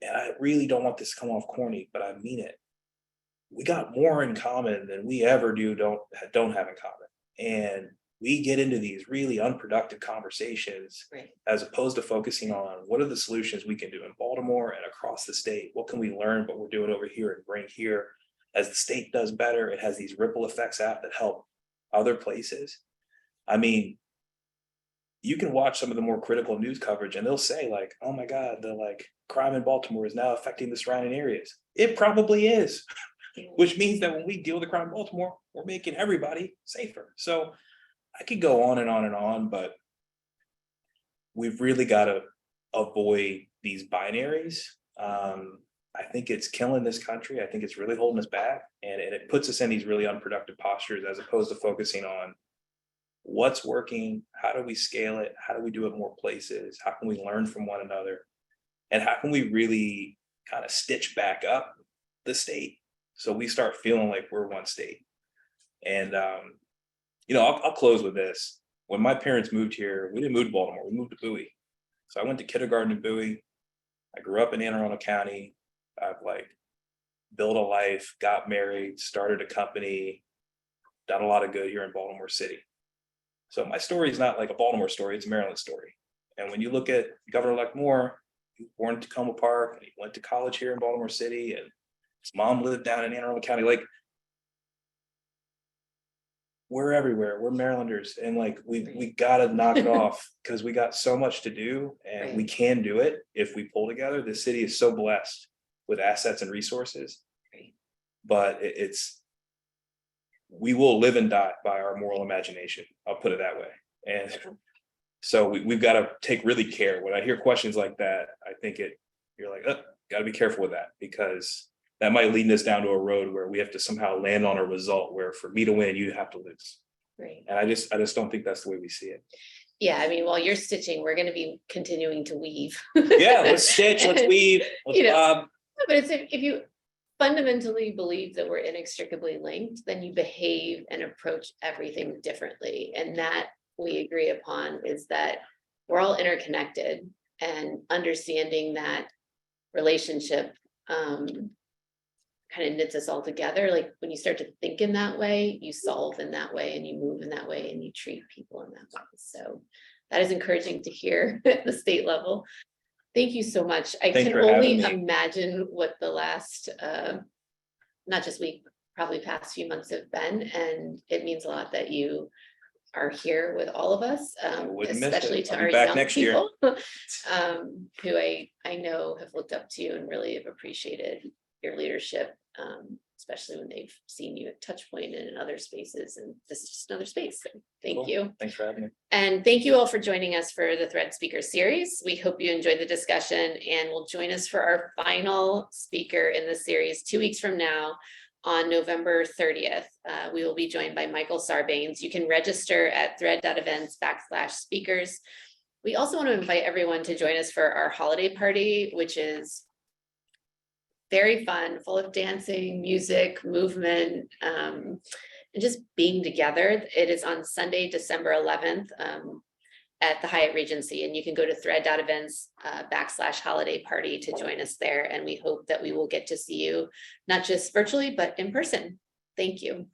and I really don't want this to come off corny, but I mean it. We got more in common than we ever don't have in common. And we get into these really unproductive conversations, Right. as opposed to focusing on what are the solutions we can do in Baltimore and across the state. What can we learn what we're doing over here and bring here? As the state does better, it has these ripple effects out that help other places. I mean, you can watch some of the more critical news coverage and they'll say like, oh my God, the like crime in Baltimore is now affecting the surrounding areas. It probably is, which means that when we deal with the crime in Baltimore, we're making everybody safer. So I could go on and on and on, but we've really got to avoid these binaries. I think it's killing this country. I think it's really holding us back, and it puts us in these really unproductive postures as opposed to focusing on what's working, how do we scale it, how do we do it more places, how can we learn from one another, and how can we really kind of stitch back up the state so we start feeling like we're one state. And I'll close with this. When my parents moved here, we didn't move to Baltimore, we moved to Bowie. So I went to kindergarten in Bowie. I grew up in Anne Arundel County. I've like built a life, got married, started a company, done a lot of good here in Baltimore City. So my story is not like a Baltimore story, it's a Maryland story. And when you look at Governor-elect Moore, he was born in Tacoma Park, and he went to college here in Baltimore City, and his mom lived down in Anne Arundel County. Like, we're everywhere. We're Marylanders, and like we gotta knock it off because we got so much to do, and we can do it if we pull together. The city is so blessed with assets and resources, but we will live and die by our moral imagination. I'll put it that way. And so we've got to take really care. When I hear questions like that, I think you're like, oh, got to be careful with that, because that might lead us down to a road where we have to somehow land on a result where for me to win, you have to lose. Right. And I just don't think that's the way we see it. Yeah, I mean, while you're stitching, we're going to be continuing to weave. Yeah, let's stitch, let's weave, let's bob. But it's if you fundamentally believe that we're inextricably linked, then you behave and approach everything differently. And that we agree upon is that we're all interconnected. and understanding that relationship kind of knits us all together. Like when you start to think in that way, you solve in that way, and you move in that way, and you treat people in that way. So that is encouraging to hear at the state level. Thank you so much. I Thanks can for only having me. imagine what the last, not just week, probably past few months have been, and it means a lot that you are here with all of us, Wouldn't miss it. especially to I'll be our back young next year. people, who I know have looked up to you and really have appreciated your leadership, especially when they've seen you at Touchpoint and in other spaces, and this is just another space. So thank Cool. you. Thanks for having me. And thank you all for joining us for the Thread Speaker Series. We hope you enjoyed the discussion and will join us for our final speaker in the series 2 weeks from now on November 30th. We will be joined by Michael Sarbanes. You can register at thread.events/speakers. We also want to invite everyone to join us for our holiday party, which is very fun, full of dancing, music, movement, and just being together. It is on Sunday, December 11th at the Hyatt Regency, and you can go to thread.events/holiday party to join us there. And we hope that we will get to see you, not just virtually, but in person. Thank you.